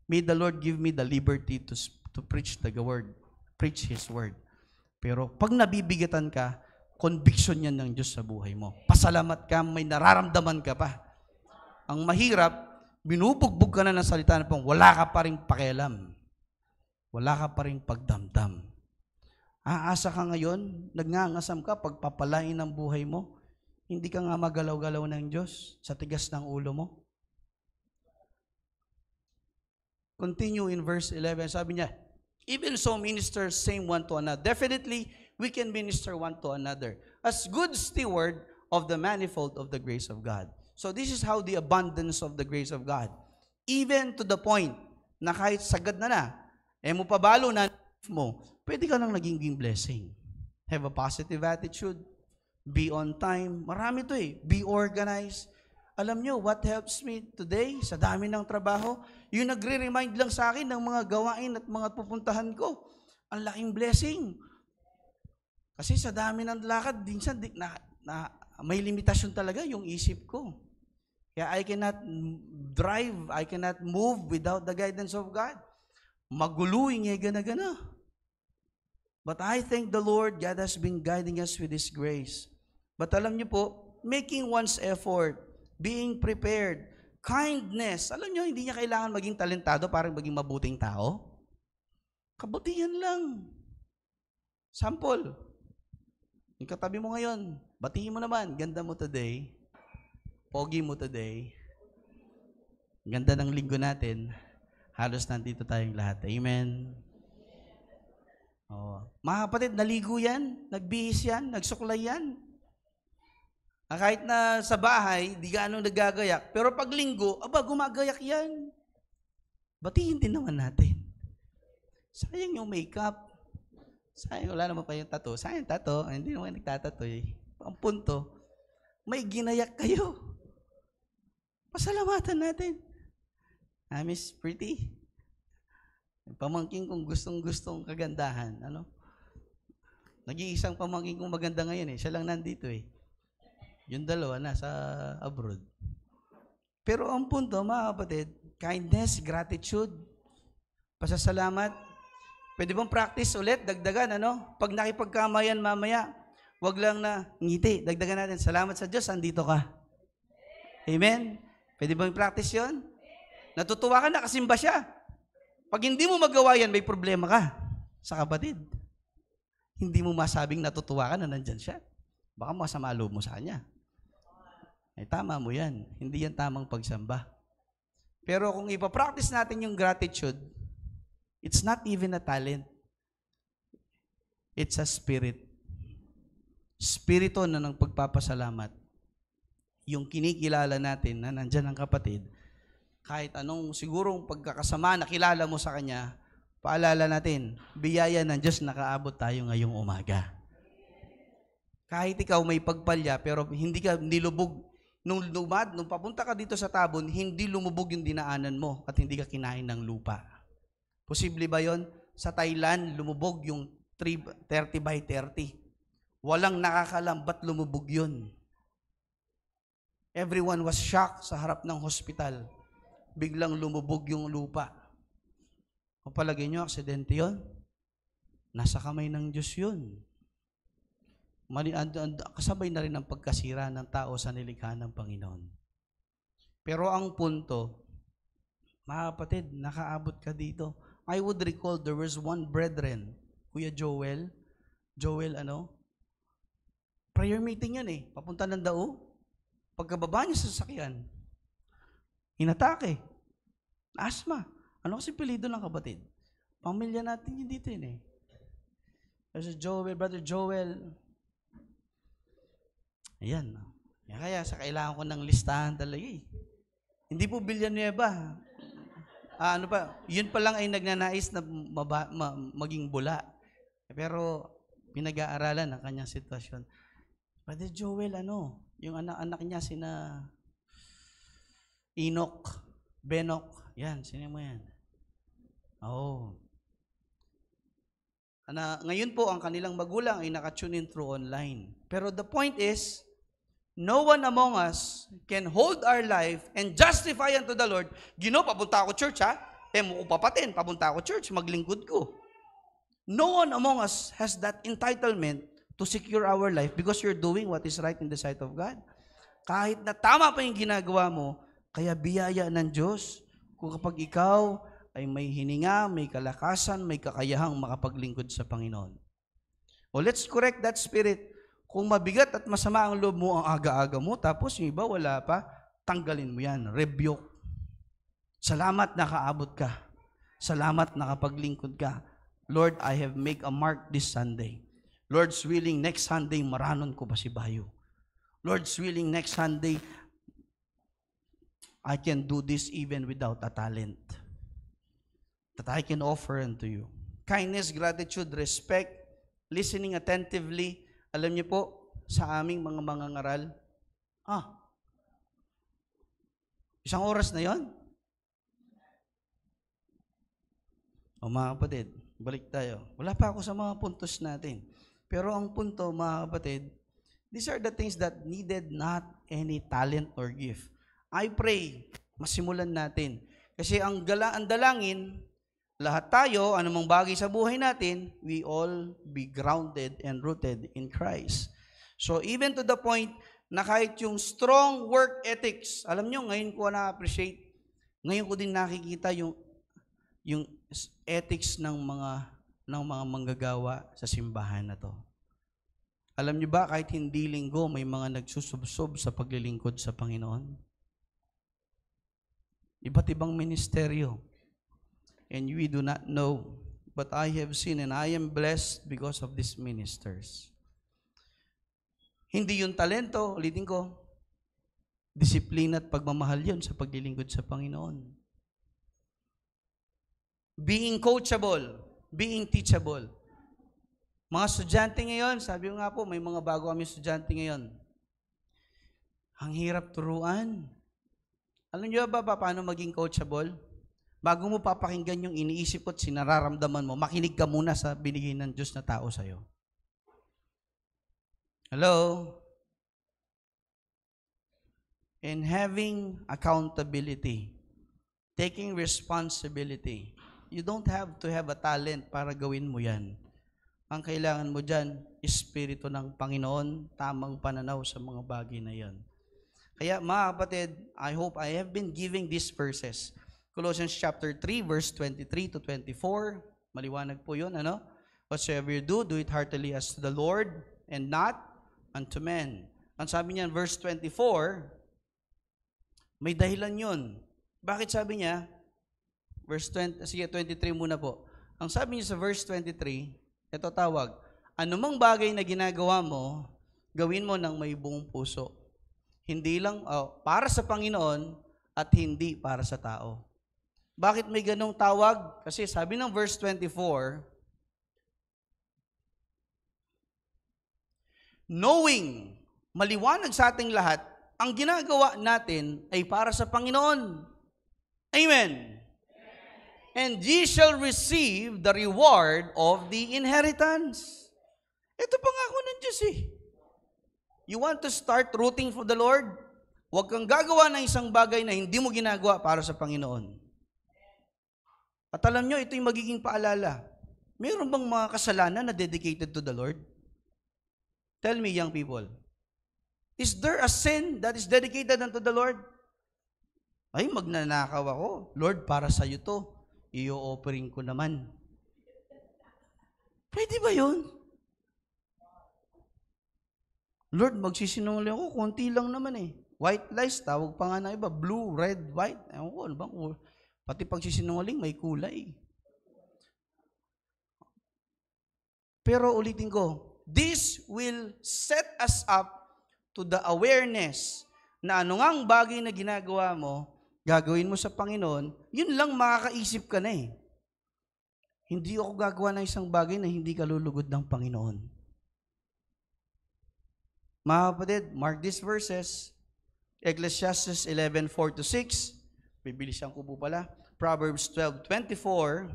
May the Lord give me the liberty to preach the word, preach His word. Pero pag nabibigatan ka, conviction yan ng Diyos sa buhay mo. Pasalamat ka, may nararamdaman ka pa. Ang mahirap, binubugbog ka na ng salita ng Panginoon, wala ka pa rin pakialam. Wala ka pa rin pagdamdam. Aasa ka ngayon, nagngangasam ka, pagpapalain ng buhay mo, hindi ka nga magalaw-galaw ng Diyos sa tigas ng ulo mo. Continue in verse 11, sabi niya, even so ministers same one to another. Definitely, we can minister one to another as good steward of the manifold of the grace of God. So this is how the abundance of the grace of God. Even to the point na kahit sagad na, mo pabalo na mo, pwede ka nang naging blessing. Have a positive attitude. Be on time. Marami to eh. Be organized. Alam nyo, what helps me today sa dami ng trabaho? Yung nagre-remind lang sa akin ng mga gawain at mga pupuntahan ko. Ang laking blessing. Kasi sa dami ng lakad, minsan may limitasyon talaga yung isip ko. Kaya I cannot drive, I cannot move without the guidance of God. Maguluing gana-gana. But I thank the Lord, God has been guiding us with His grace. But alam niyo po, making one's effort, being prepared, kindness. Alam niyo, hindi niya kailangan maging talentado para maging mabuting tao. Kabutihan lang. Sample. Yung katabi mo ngayon, batiin mo naman, ganda mo today, pogi mo today, ganda ng linggo natin, halos nandito tayong lahat. Amen. Mga kapatid, naligo yan, nagbihis yan, nagsuklay yan. Kahit na sa bahay, di gaano nagagayak. Pero pag linggo, aba, gumagayak yan. Batiin din naman natin. Sayang yung makeup. Sayang, wala naman pa yung tattoo. Sayang tattoo. Hindi naman nagtatato eh. Ang punto, may ginayak kayo. Pasalamatan natin. Miss Pretty, pamangking kong gustong-gustong kagandahan. Ano? Nag-iisang pamangking kong maganda ngayon eh. Siya lang nandito eh. Yung dalawa nasa abroad. Pero ang punto, mga kapatid, kindness, gratitude, pasasalamat. Pwede bang practice ulit, dagdagan, ano? Pag nakipagkamayan mamaya, wag lang na ngiti, dagdagan natin. Salamat sa Diyos, andito ka. Amen? Pwede bang practice yon? Natutuwa ka, nakasimba siya. Pag hindi mo magawa yan, may problema ka sa kapatid. Hindi mo masabing natutuwa ka na nandyan siya. Baka masama loob mo sa kanya. Ay, tama mo yan. Hindi yan tamang pagsamba. Pero kung ipapractice natin yung gratitude, it's not even a talent. It's a spirit. Spirito na ng pagpapasalamat. Yung kinikilala natin na nandyan ang kapatid, kahit anong sigurong pagkakasama na kilala mo sa kanya, paalala natin, biyaya ng Diyos nakaabot tayo ngayong umaga. Kahit ikaw may pagpalya, pero hindi lubog. Nung papunta ka dito sa Tabon, hindi lumubog yung dinaanan mo at hindi ka kinain ng lupa. Posible ba yon? Sa Thailand, lumubog yung 30 by 30. Walang nakakalam, ba't lumubog yun? Everyone was shocked sa harap ng hospital. Biglang lumubog yung lupa. Kung palagay nyo, aksidente yun? Nasa kamay ng Diyos yun. Kasabay na rin ang pagkasira ng tao sa nilikha ng Panginoon. Pero ang punto, mga kapatid, nakaabot ka dito. I would recall there was one brethren, Kuya Joel, prayer meeting yan eh, papunta ng Dao. Pagkababa niya sa sasakyan, inatake, asma. Ano kasi pilido ng kapatid? Pamilya natin yun dito yun eh. There's Brother Joel. Ayan. Kaya sa kailangan ko ng listahan talaga eh. Hindi po Villanueva. Yun pa lang ay nagnanais na maging bula. Pero pinag-aaralan ang kanyang sitwasyon. Brother Joel, yung anak niya sina Benok. Yan, sino mo yan? Ngayon po, ang kanilang magulang ay nakatune in through online. Pero the point is, no one among us can hold our life and justify unto the Lord, papunta ako church ha? Mo ko papatin, papunta ako church, maglingkod ko. No one among us has that entitlement to secure our life because you're doing what is right in the sight of God. Kahit na tama pa yung ginagawa mo, kaya biyaya ng Diyos kung kapag ikaw ay may hininga, may kalakasan, may kakayahang makapaglingkod sa Panginoon. Let's correct that spirit. Kung mabigat at masama ang loob mo, ang aga-aga mo, tapos yung iba wala pa, tanggalin mo yan. Rebuke. Salamat nakaabot ka. Salamat nakapaglingkod ka. Lord, I have make a mark this Sunday. Lord's willing, next Sunday, maranon ko pa si Bayo. Lord's willing, next Sunday, I can do this even without a talent that I can offer unto you. Kindness, gratitude, respect, listening attentively. Alam niyo po, sa aming mga mangangaral, isang oras na yon. Mga kapatid, balik tayo. Wala pa ako sa mga puntos natin. Pero ang punto, mga kapatid, these are the things that needed not any talent or gift. I pray, masimulan natin. Kasi ang dalangin, lahat tayo, anumang bagay sa buhay natin, we all be grounded and rooted in Christ. So even to the point na kahit yung strong work ethics, alam nyo, ngayon ko na-appreciate, ngayon ko din nakikita yung ethics ng mga manggagawa sa simbahan na to. Alam nyo ba, kahit hindi linggo, may mga nagsusubsob sa paglilingkod sa Panginoon? Iba't ibang ministeryo. And we do not know, but I have seen and I am blessed because of these ministers. Hindi yung talento, ulitin ko, disiplina at pagmamahal yun sa paglilingkod sa Panginoon. Being coachable, being teachable. Mga estudyante ngayon, sabi ko nga po, may mga bago kami estudyante ngayon. Ang hirap turuan. Alam niyo ba paano maging coachable? Bago mo papakinggan yung iniisip at sinararamdaman mo, makinig ka muna sa binigay ng Diyos na tao sa'yo. Hello? And having accountability, taking responsibility. You don't have to have a talent para gawin mo yan. Ang kailangan mo dyan, Espiritu ng Panginoon, tamang pananaw sa mga bagay na yan. Kaya mga kapatid, I hope I have been giving these verses. Colossians chapter 3, verse 23 to 24. Maliwanag po yun, ano? Whatsoever you do, do it heartily as to the Lord and not unto men. Ang sabi niya, verse 24, may dahilan yun. Bakit sabi niya? Verse 20, sige, 23 muna po. Ang sabi niya sa verse 23, ito tawag, anumang bagay na ginagawa mo, gawin mo ng may buong puso. Hindi lang para sa Panginoon at hindi para sa tao. Bakit may ganong tawag? Kasi sabi ng verse 24, knowing, maliwanag sa ating lahat, ang ginagawa natin ay para sa Panginoon. Amen. And ye shall receive the reward of the inheritance. Ito pangako ng Diyos eh. You want to start rooting for the Lord? Huwag kang gagawa ng isang bagay na hindi mo ginagawa para sa Panginoon. At alam nyo, ito yung magiging paalala. Mayroon bang mga kasalanan na dedicated to the Lord? Tell me, young people. Is there a sin that is dedicated unto the Lord? Ay, magnanakaw ako. Lord, para sa'yo to. I-offering ko naman. Pwede ba yun? Lord, magsisinungaling ako, konti lang naman eh. White lies, tawag pa nga ng iba. Blue, red, white. Ewan ko, ano bang, pati pagsisinungaling, may kulay. Pero ulitin ko, this will set us up to the awareness na anong bagay na ginagawa mo, gagawin mo sa Panginoon, yun lang makakaisip ka na eh. Hindi ako gagawa ng isang bagay na hindi kalulugod ng Panginoon. Mga kapatid, mark these verses. Ecclesiastes 11:4-6. Bibilisan ko po pala. Proverbs 12:24.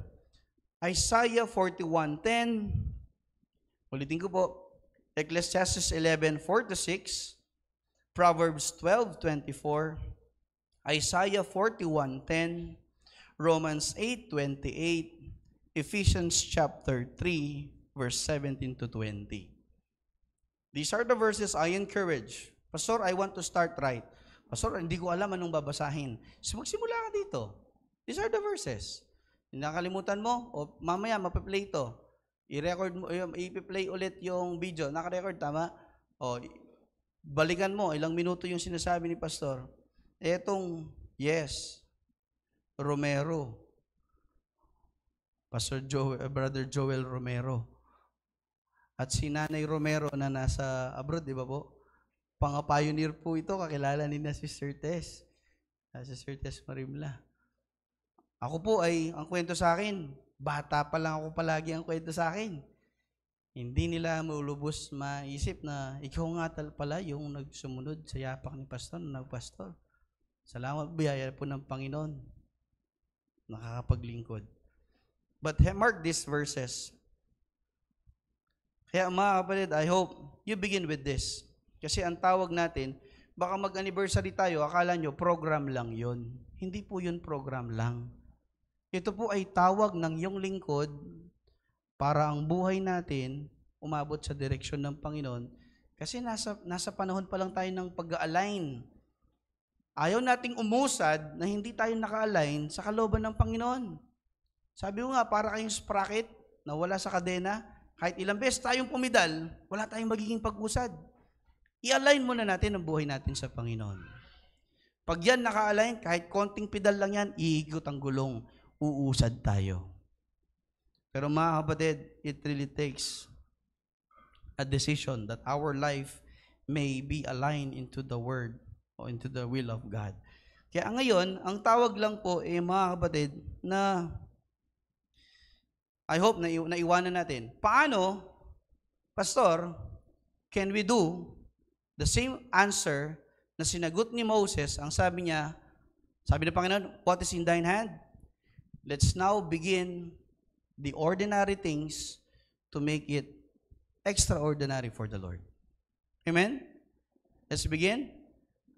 Isaiah 41:10. Ulitin ko po. Ecclesiastes 11:4-6. Proverbs 12:24. Isaiah 41:10. Romans 8:28. Ephesians chapter 3, verse 17-20. These are the verses I encourage. Pastor, I want to start right. Pastor, hindi ko alam anong babasahin. So magsimula ka dito. These are the verses. Nakalimutan mo, o mamaya mapiplay ito. I-record mo, i-play ulit yung video. Naka-record, tama? O, balikan mo, ilang minuto yung sinasabi ni Pastor. Etong, yes, Romero. Brother Joel Romero. At si Nanay Romero na nasa abroad, di ba po? Pang-pioneer po ito, kakilala ni na si Sir Tess. Si Sir Tess Marimla. Ako po ay, ang kwento sa akin, bata pa lang ako palagi ang kwento sa akin. Hindi nila maulubos maisip na ikaw nga pala yung nagsumunod sa yapak ni Pastor, nagpastor. Salamat, biyaya po ng Panginoon. Nakakapaglingkod. But mark these verses. Kaya mga kapatid, I hope you begin with this. Kasi ang tawag natin, baka mag-anniversary tayo, akala nyo program lang yon. Hindi po yun program lang. Ito po ay tawag ng iyong lingkod para ang buhay natin umabot sa direksyon ng Panginoon. Kasi nasa panahon pa lang tayo ng pag-align. Ayaw nating umusad na hindi tayo naka-align sa kalooban ng Panginoon. Sabi ko nga, para kayong sprocket na wala sa kadena, kahit ilang beses tayong pumidal, wala tayong magiging pag-usad. I-align muna natin ang buhay natin sa Panginoon. Pag yan naka-align, kahit konting pedal lang yan, iigot ang gulong, uusad tayo. Pero mga kapatid, it really takes a decision that our life may be aligned into the Word o into the will of God. Kaya ngayon, ang tawag lang po mga kapatid na I hope na naiwanan natin. Paano, Pastor, can we do the same answer na sinagot ni Moses? Ang sabi niya, sabi ng Panginoon, what is in thine hand? Let's now begin the ordinary things to make it extraordinary for the Lord. Amen? Let's begin.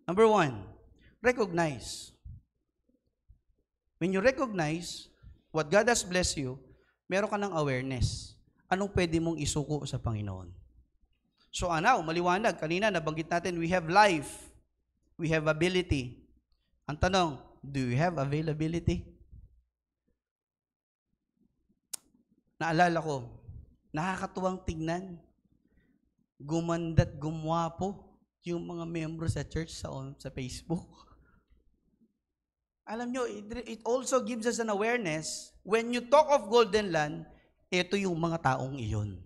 Number 1, recognize. When you recognize what God has blessed you, meron ka ng awareness. Anong pwede mong isuko sa Panginoon? So now, maliwanag. Kanina, nabanggit natin, we have life. We have ability. Ang tanong, do you have availability? Naalala ko, nakakatuwang tignan. Gumanda't gumwapo yung mga membro sa church sa Facebook. Alam nyo, it also gives us an awareness. When you talk of Golden Land, ito yung mga taong iyon.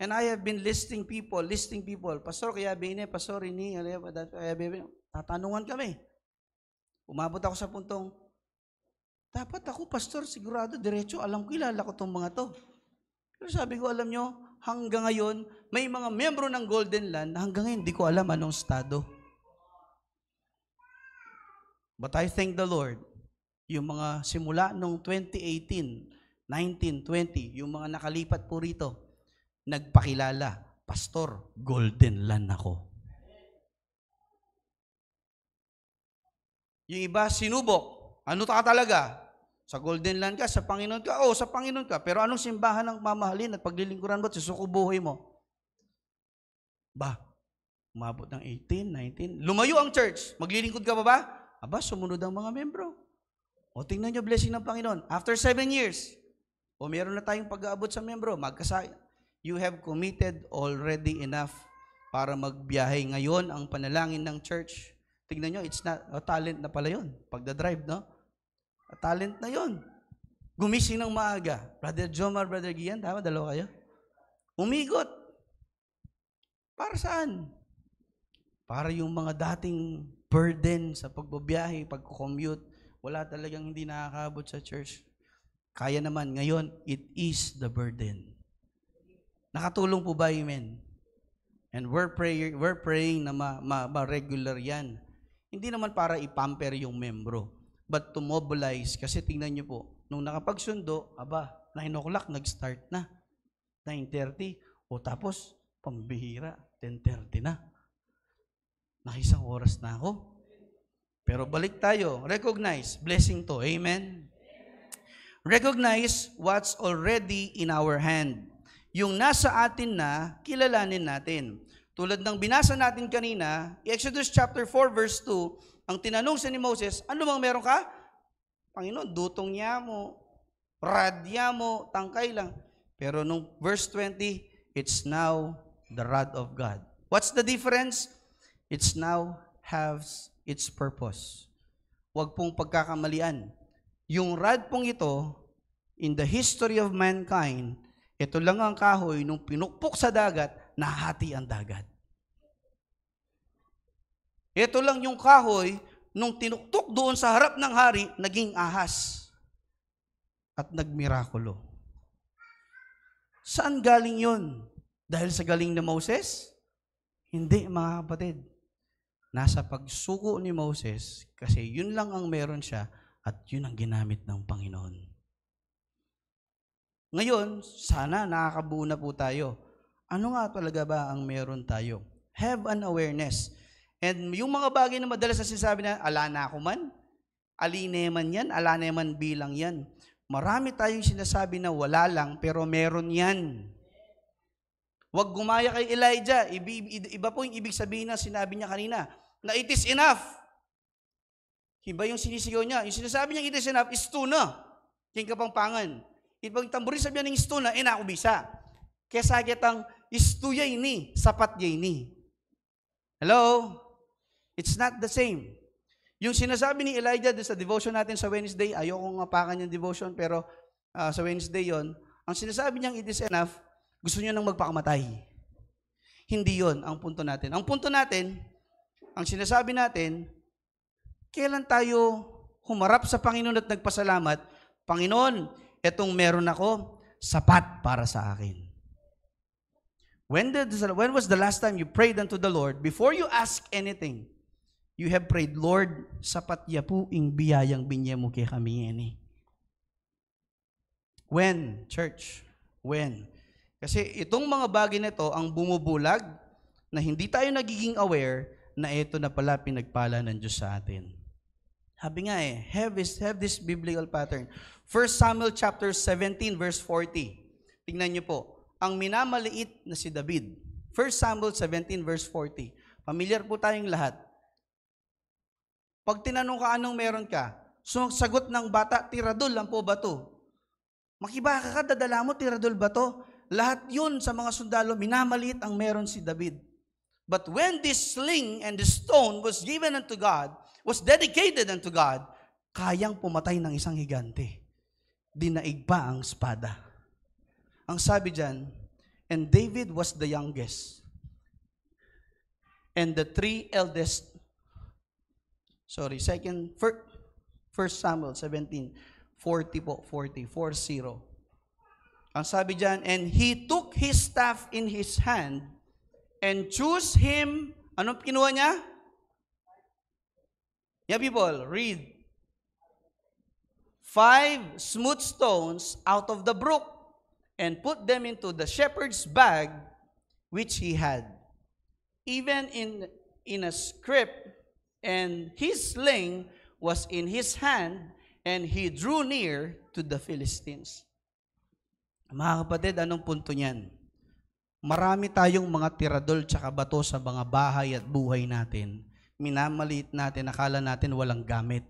And I have been listing people, Pastor, kaya bine, Pastor, ini, kaya bine, tatanungan kami. Umabot ako sa puntong, dapat ako, Pastor, sigurado, diretso, alam ko, kilala ko itong mga to. Pero sabi ko, alam nyo, hanggang ngayon, may mga membro ng Golden Land, hanggang ngayon, hindi ko alam anong estado. But I thank the Lord, yung mga simula nung 2018, 19, 20, yung mga nakalipat po rito, nagpakilala, Pastor, Golden Land ako. Yung iba, sinubok. Ano ka talaga? Sa Golden Land ka, sa Panginoon ka? Oo, sa Panginoon ka. Pero anong simbahan ang mamahalin at paglilingkuran mo at susuko buhay mo? Umabot ng 18, 19. Lumayo ang church. Maglilingkod ka pa ba? Sumunod ang mga membro. O tingnan nyo, blessing ng Panginoon. After 7 years, meron na tayong pag-aabot sa membro, you have committed already enough para magbiyahe. Ngayon, ang panalangin ng church, tingnan nyo, it's not, talent na pala yun. Pagdadrive, no? Talent na yun. Gumising ng maaga. Brother Jomar, Brother Gian, tama, dalawa kayo? Umigot. Para saan? Para yung mga dating burden sa pagbabiyahe, pag-commute, wala talagang hindi nakakaabot sa church. Kaya naman, ngayon, it is the burden. Nakatulong po ba, amen? And we're praying na ma-regular yan. Hindi naman para ipamper yung membro, but to mobilize. Kasi tingnan nyo po, nung nakapagsundo, 9 o'clock, nag-start na. 9:30, tapos, pambihira, 10:30 na. Nakisang oras na ako. Pero balik tayo. Recognize. Blessing to. Amen? Recognize what's already in our hand. Yung nasa atin na, kilalanin natin. Tulad ng binasa natin kanina, Exodus chapter 4 verse 2, ang tinanong sa ni Moses, ano bang meron ka? Panginoon, dutong niya mo, radya mo, tangkay lang. Pero nung verse 20, it's now the rod of God. What's the difference? It's now has its purpose. Huwag pong pagkakamalian. Yung rod pong ito, in the history of mankind, ito lang ang kahoy nung pinukpok sa dagat, nahati ang dagat. Ito lang yung kahoy nung tinuktok doon sa harap ng hari, naging ahas at nagmirakulo. Saan galing yun? Dahil sa galing ni Moses? Hindi, mga kapatid. Nasa pagsuko ni Moses, kasi yun lang ang meron siya at yun ang ginamit ng Panginoon. Ngayon, sana nakakabuo na po tayo. Ano nga talaga ba ang meron tayo? Have an awareness. And yung mga bagay na madalas na sinasabi na, ala na ako man, aline man yan, ala na man bilang yan. Marami tayong sinasabi na wala lang, pero meron yan. Huwag gumaya kay Elijah. Iba po yung ibig sabihin na sinabi niya kanina, na it is enough. Iba yung sinisigaw niya. Yung sinasabi niya it is enough, is tuna. King Kapampangan. Ibang tamburin sabi niya ng istuna, ako bisa. Kaya sakit ang istuya ini, sapat niya ini. Hello? It's not the same. Yung sinasabi ni Elijah sa devotion natin sa Wednesday, ayokong apakan yung devotion, pero sa Wednesday yon, ang sinasabi niyang it is enough, gusto niya nang magpakamatay. Hindi yon ang punto natin. Ang punto natin, ang sinasabi natin, kailan tayo humarap sa Panginoon at nagpasalamat, Panginoon, etong meron ako, sapat para sa akin. When was the last time you prayed unto the Lord, before you ask anything, you have prayed, Lord, sapat ya po ing biyayang binye mo kay kami ini. When, church? When? Kasi itong mga bagay na ito ang bumubulag na hindi tayo nagiging aware na ito na pala pinagpala ng Diyos sa atin. Sabi nga have this biblical pattern. 1 Samuel chapter 17 verse 40. Tingnan niyo po, ang minamaliit na si David. 1 Samuel 17 verse 40. Familiar po tayong lahat. Pag tinanong ka anong meron ka, sagot ng bata, tiradol lang po ba to? Makibaka ka, dadala mo, tiradol ba to? Lahat yun sa mga sundalo, minamaliit ang meron si David. But when this sling and the stone was given unto God, was dedicated unto God, kayang pumatay ng isang higante. Dinaig pa ang espada. Ang sabi dyan, and David was the youngest. And the three eldest, First Samuel 17, 40 po, 40. Ang sabi dyan, and he took his staff in his hand and chose him, ano kinuha niya? Yeah, people, read. 5 smooth stones out of the brook and put them into the shepherd's bag which he had, even in a scrip, and his sling was in his hand, and he drew near to the Philistines. Mga kapatid, anong punto niyan? Marami tayong mga tiradol tsaka bato sa mga bahay at buhay natin. Minamaliit natin, akala natin walang gamit.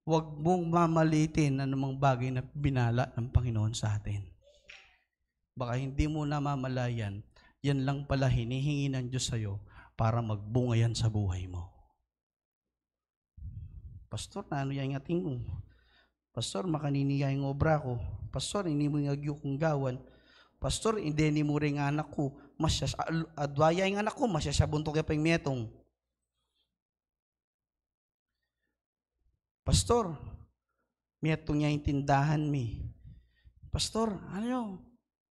Huwag mong mamalitin anumang bagay na binala ng Panginoon sa atin. Baka hindi mo namamalayan, yan lang pala hinihingi ng Diyos sa'yo para magbunga yan sa buhay mo. Pastor, ano yung ating mo? Pastor, makaniniya yung obra ko. Pastor, hindi mo yung agyo kong gawan. Pastor, hindi mo rin anak ko. Adwaya yung anak ko, masyasabuntok yung pangmetong. Pastor, metong niya yung tindahan mi. Pastor, ano,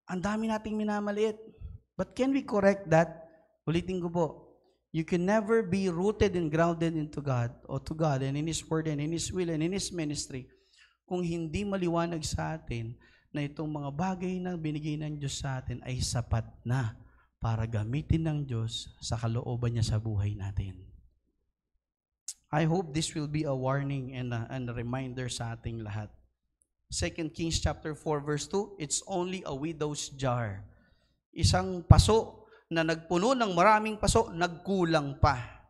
ang dami nating minamaliit. But can we correct that? Ulitin ko po. You can never be rooted and grounded into God or to God and in His Word and in His will and in His ministry kung hindi maliwanag sa atin na itong mga bagay na binigay ng Diyos sa atin ay sapat na para gamitin ng Diyos sa kalooban niya sa buhay natin. I hope this will be a warning and a reminder sa ating lahat. 2 Kings chapter 4 verse 2, it's only a widow's jar. Isang paso na nagpuno ng maraming paso, nagkulang pa.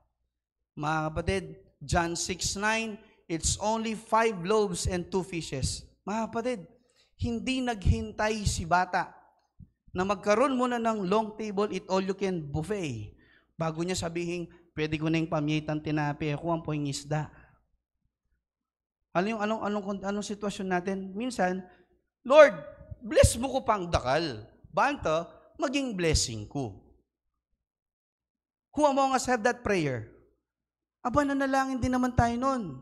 Mga kapatid, John 6:9, it's only 5 loaves and 2 fishes. Mga kapatid, hindi naghintay si bata na magkaroon muna ng long table, eat all you can buffet. Bago niya sabihin, pwede ko na yung pamiyitang tinapi, ako ang poing isda. Anong sitwasyon natin? Minsan, Lord, bless mo ko pang dakal. Banta, maging blessing ko. Who among us have that prayer? Aba, nanalangin din naman tayo nun.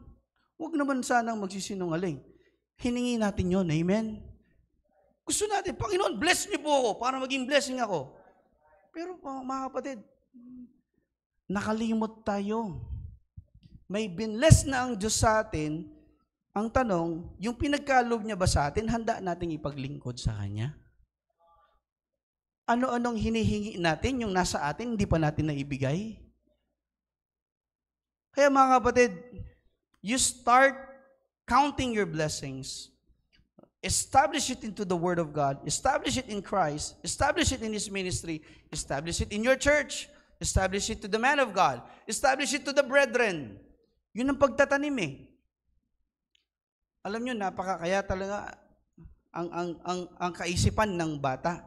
Huwag naman sanang magsisinungaling. Hiningi natin yun, amen? Gusto natin, Panginoon, bless niyo po ako para maging blessing ako. Pero mga kapatid, nakalimot tayo. May binless na ang Diyos sa atin. Ang tanong, yung pinagkaloob niya ba sa atin, handa nating ipaglingkod sa Kanya? Ano-anong hinihingi natin, yung nasa atin, hindi pa natin naibigay? Kaya mga kapatid, you start counting your blessings. Establish it into the Word of God. Establish it in Christ. Establish it in His ministry. Establish it in your church. Establish it to the man of God. Establish it to the brethren. Yun ang pagtatanim eh. Alam nyo, kaya talaga ang kaisipan ng bata.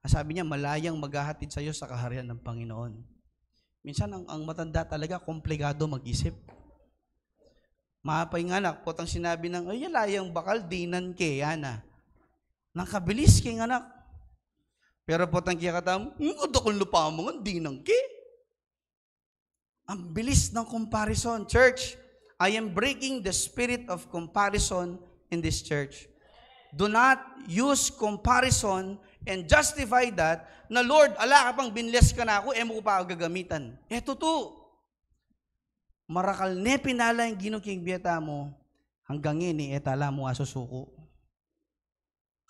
Sabi niya, malayang maghahatid sa iyo sa kaharian ng Panginoon. Minsan, ang matanda talaga, komplikado mag-isip. Mapay nga anak, potang sinabi ng, ay, layang bakal, dinan ke, yana. Nang kabilis king anak. Pero po tang kiyakatam, kuda kong lupa mo, hindi nang ki. Ang bilis ng comparison. Church, I am breaking the spirit of comparison in this church. Do not use comparison and justify that na, Lord, ala ka pang binless ka na ako, mo ko pa gagamitan. Eto to. Marakal ne pinala yung ginuking biyata mo, hanggang ini, etala mo asusuko.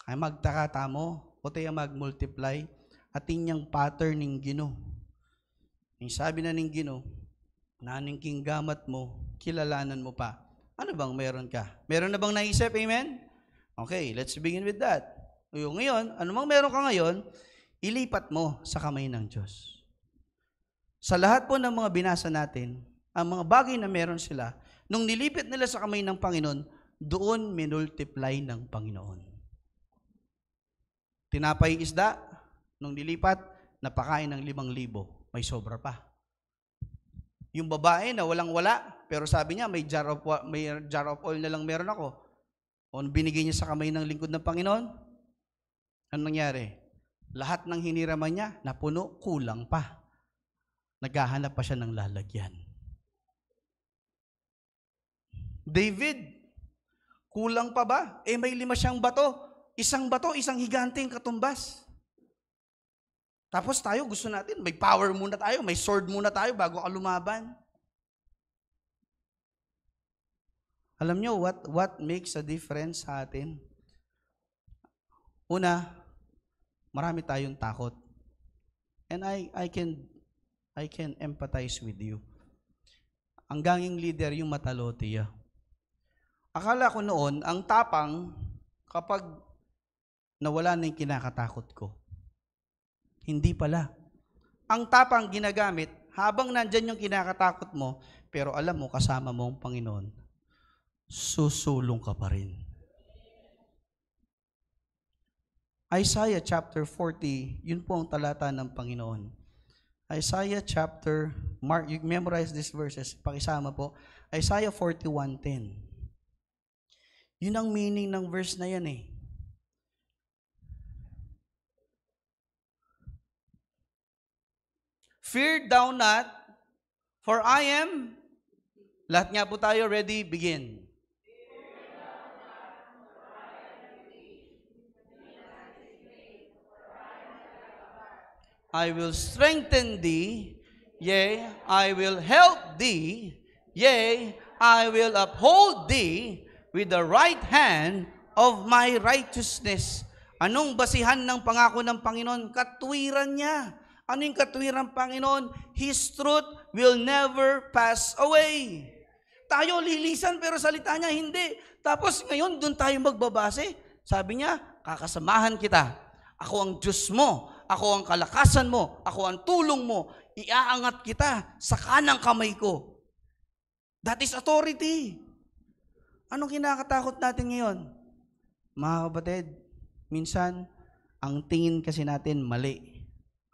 Kaya magtakata mo, o tayo mag-multiply, atin yung pattern ng Gino. Yung sabi na ng Gino, naning king gamat mo, kilalanan mo pa. Ano bang meron ka? Meron na bang naisip? Amen? Okay, let's begin with that. Ngayon, ano bang meron ka ngayon, ilipat mo sa kamay ng Diyos. Sa lahat po ng mga binasa natin, ang mga bagay na meron sila, nung nilipit nila sa kamay ng Panginoon, doon minultiply ng Panginoon. Tinapay isda, nung nilipat, napakain ng 5,000. May sobra pa. Yung babae na walang-wala, pero sabi niya, may jar of oil na lang meron ako. O binigay niya sa kamay ng lingkod ng Panginoon, ano nangyari? Lahat ng hiniraman niya, napuno, kulang pa. Naghahanap pa siya ng lalagyan. David, kulang pa ba? May 5 siyang bato. Isang bato, isang higanteng katumbas. Tapos tayo, gusto natin, may power muna tayo, may sword muna tayo bago ka lumaban. Alam nyo, what makes a difference sa atin? Una, marami tayong takot. And I can empathize with you. Ang ganging leader, yung matalotiya. Akala ko noon, ang tapang, kapag nawala na yung kinakatakot ko. Hindi pala. Ang tapang ginagamit, habang nandyan yung kinakatakot mo, pero alam mo, kasama mo ang Panginoon, susulong ka pa rin. Isaiah chapter 40, yun po ang talata ng Panginoon. Isaiah chapter, Mark, you memorize these verses, pakisama po. Isaiah 41:10. Yun ang meaning ng verse na yan eh. Fear thou not, for I am, lahat nga po tayo, ready, begin. I will strengthen thee, yea, I will help thee, yea, I will uphold thee with the right hand of my righteousness. Anong basihan ng pangako ng Panginoon? Katwiran niya. Ano yung katwiran ng Panginoon? His truth will never pass away. Tayo lilisan pero salita niya hindi. Tapos ngayon doon tayo magbabase. Sabi niya, kakasamahan kita. Ako ang Diyos mo. Ako ang kalakasan mo. Ako ang tulong mo. Iaangat kita sa kanang kamay ko. That is authority. Anong kinakatakot natin ngayon? Mga kapatid, minsan, ang tingin kasi natin mali.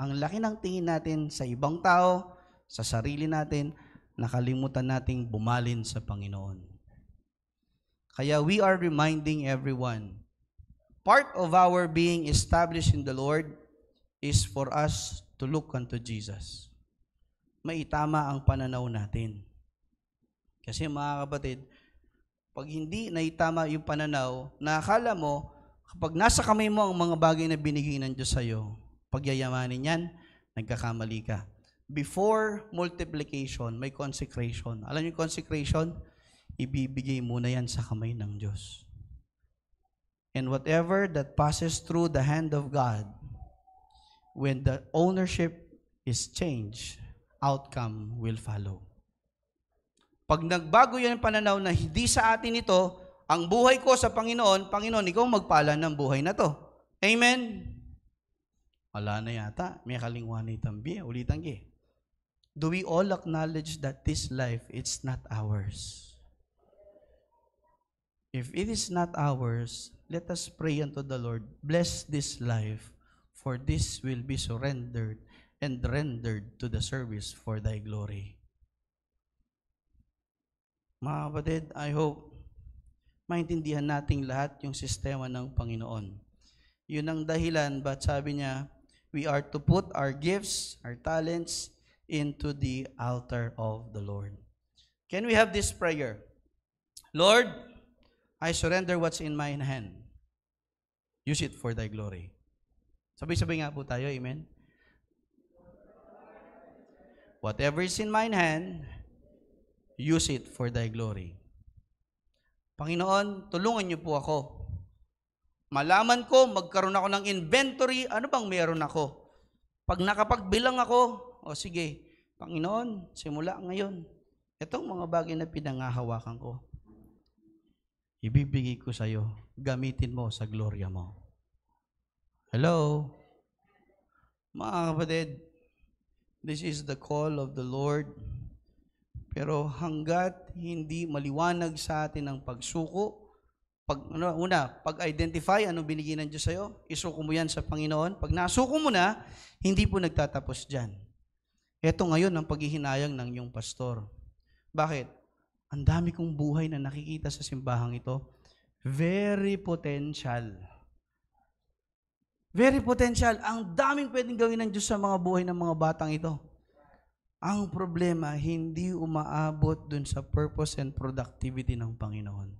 Ang laki ng tingin natin sa ibang tao, sa sarili natin, nakalimutan nating bumalin sa Panginoon. Kaya we are reminding everyone, part of our being established in the Lord is for us to look unto Jesus. Maitama ang pananaw natin. Kasi mga kapatid, pag hindi naitama yung pananaw, na akala mo, kapag nasa kamay mo ang mga bagay na binigay ng Diyos sa'yo, pagyayamanin yan, nagkakamali ka. Before multiplication, may consecration. Alam niyo consecration? Ibibigay muna yan sa kamay ng Diyos. And whatever that passes through the hand of God, when the ownership is changed, outcome will follow. Pag nagbago yan ang pananaw na hindi sa atin ito, ang buhay ko sa Panginoon, Panginoon, ikaw magpala ng buhay na to. Amen? Wala na yata. May kalingwan itambi. Ulitan ki. Do we all acknowledge that this life, it's not ours? If it is not ours, let us pray unto the Lord, bless this life, for this will be surrendered and rendered to the service for thy glory. Mga kapatid, I hope maintindihan nating lahat yung sistema ng Panginoon. Yun ang dahilan, ba't sabi niya, we are to put our gifts, our talents into the altar of the Lord. Can we have this prayer? Lord, I surrender what's in my hand. Use it for thy glory. Sabay-sabay nga po tayo, amen? Whatever is in mine hand, use it for thy glory. Panginoon, tulungan niyo po ako. Malaman ko, magkaroon ako ng inventory, ano bang meron ako? Pag nakapagbilang ako, o sige, Panginoon, simula ngayon, itong mga bagay na pinangahawakan ko, ibibigay ko sa iyo, gamitin mo sa gloria mo. Hello? Mga kapatid, this is the call of the Lord. Pero hanggat hindi maliwanag sa atin ang pagsuko, pag-identify ano binigay ng Diyos sa'yo, isuko mo yan sa Panginoon. Pag nasuko mo na, hindi po nagtatapos dyan. Ito ngayon ang paghihinayang ng iyong pastor. Bakit? Ang dami kong buhay na nakikita sa simbahang ito. Very potential. Very potential. Ang daming pwedeng gawin ng Diyos sa mga buhay ng mga batang ito. Ang problema, hindi umaabot dun sa purpose and productivity ng Panginoon.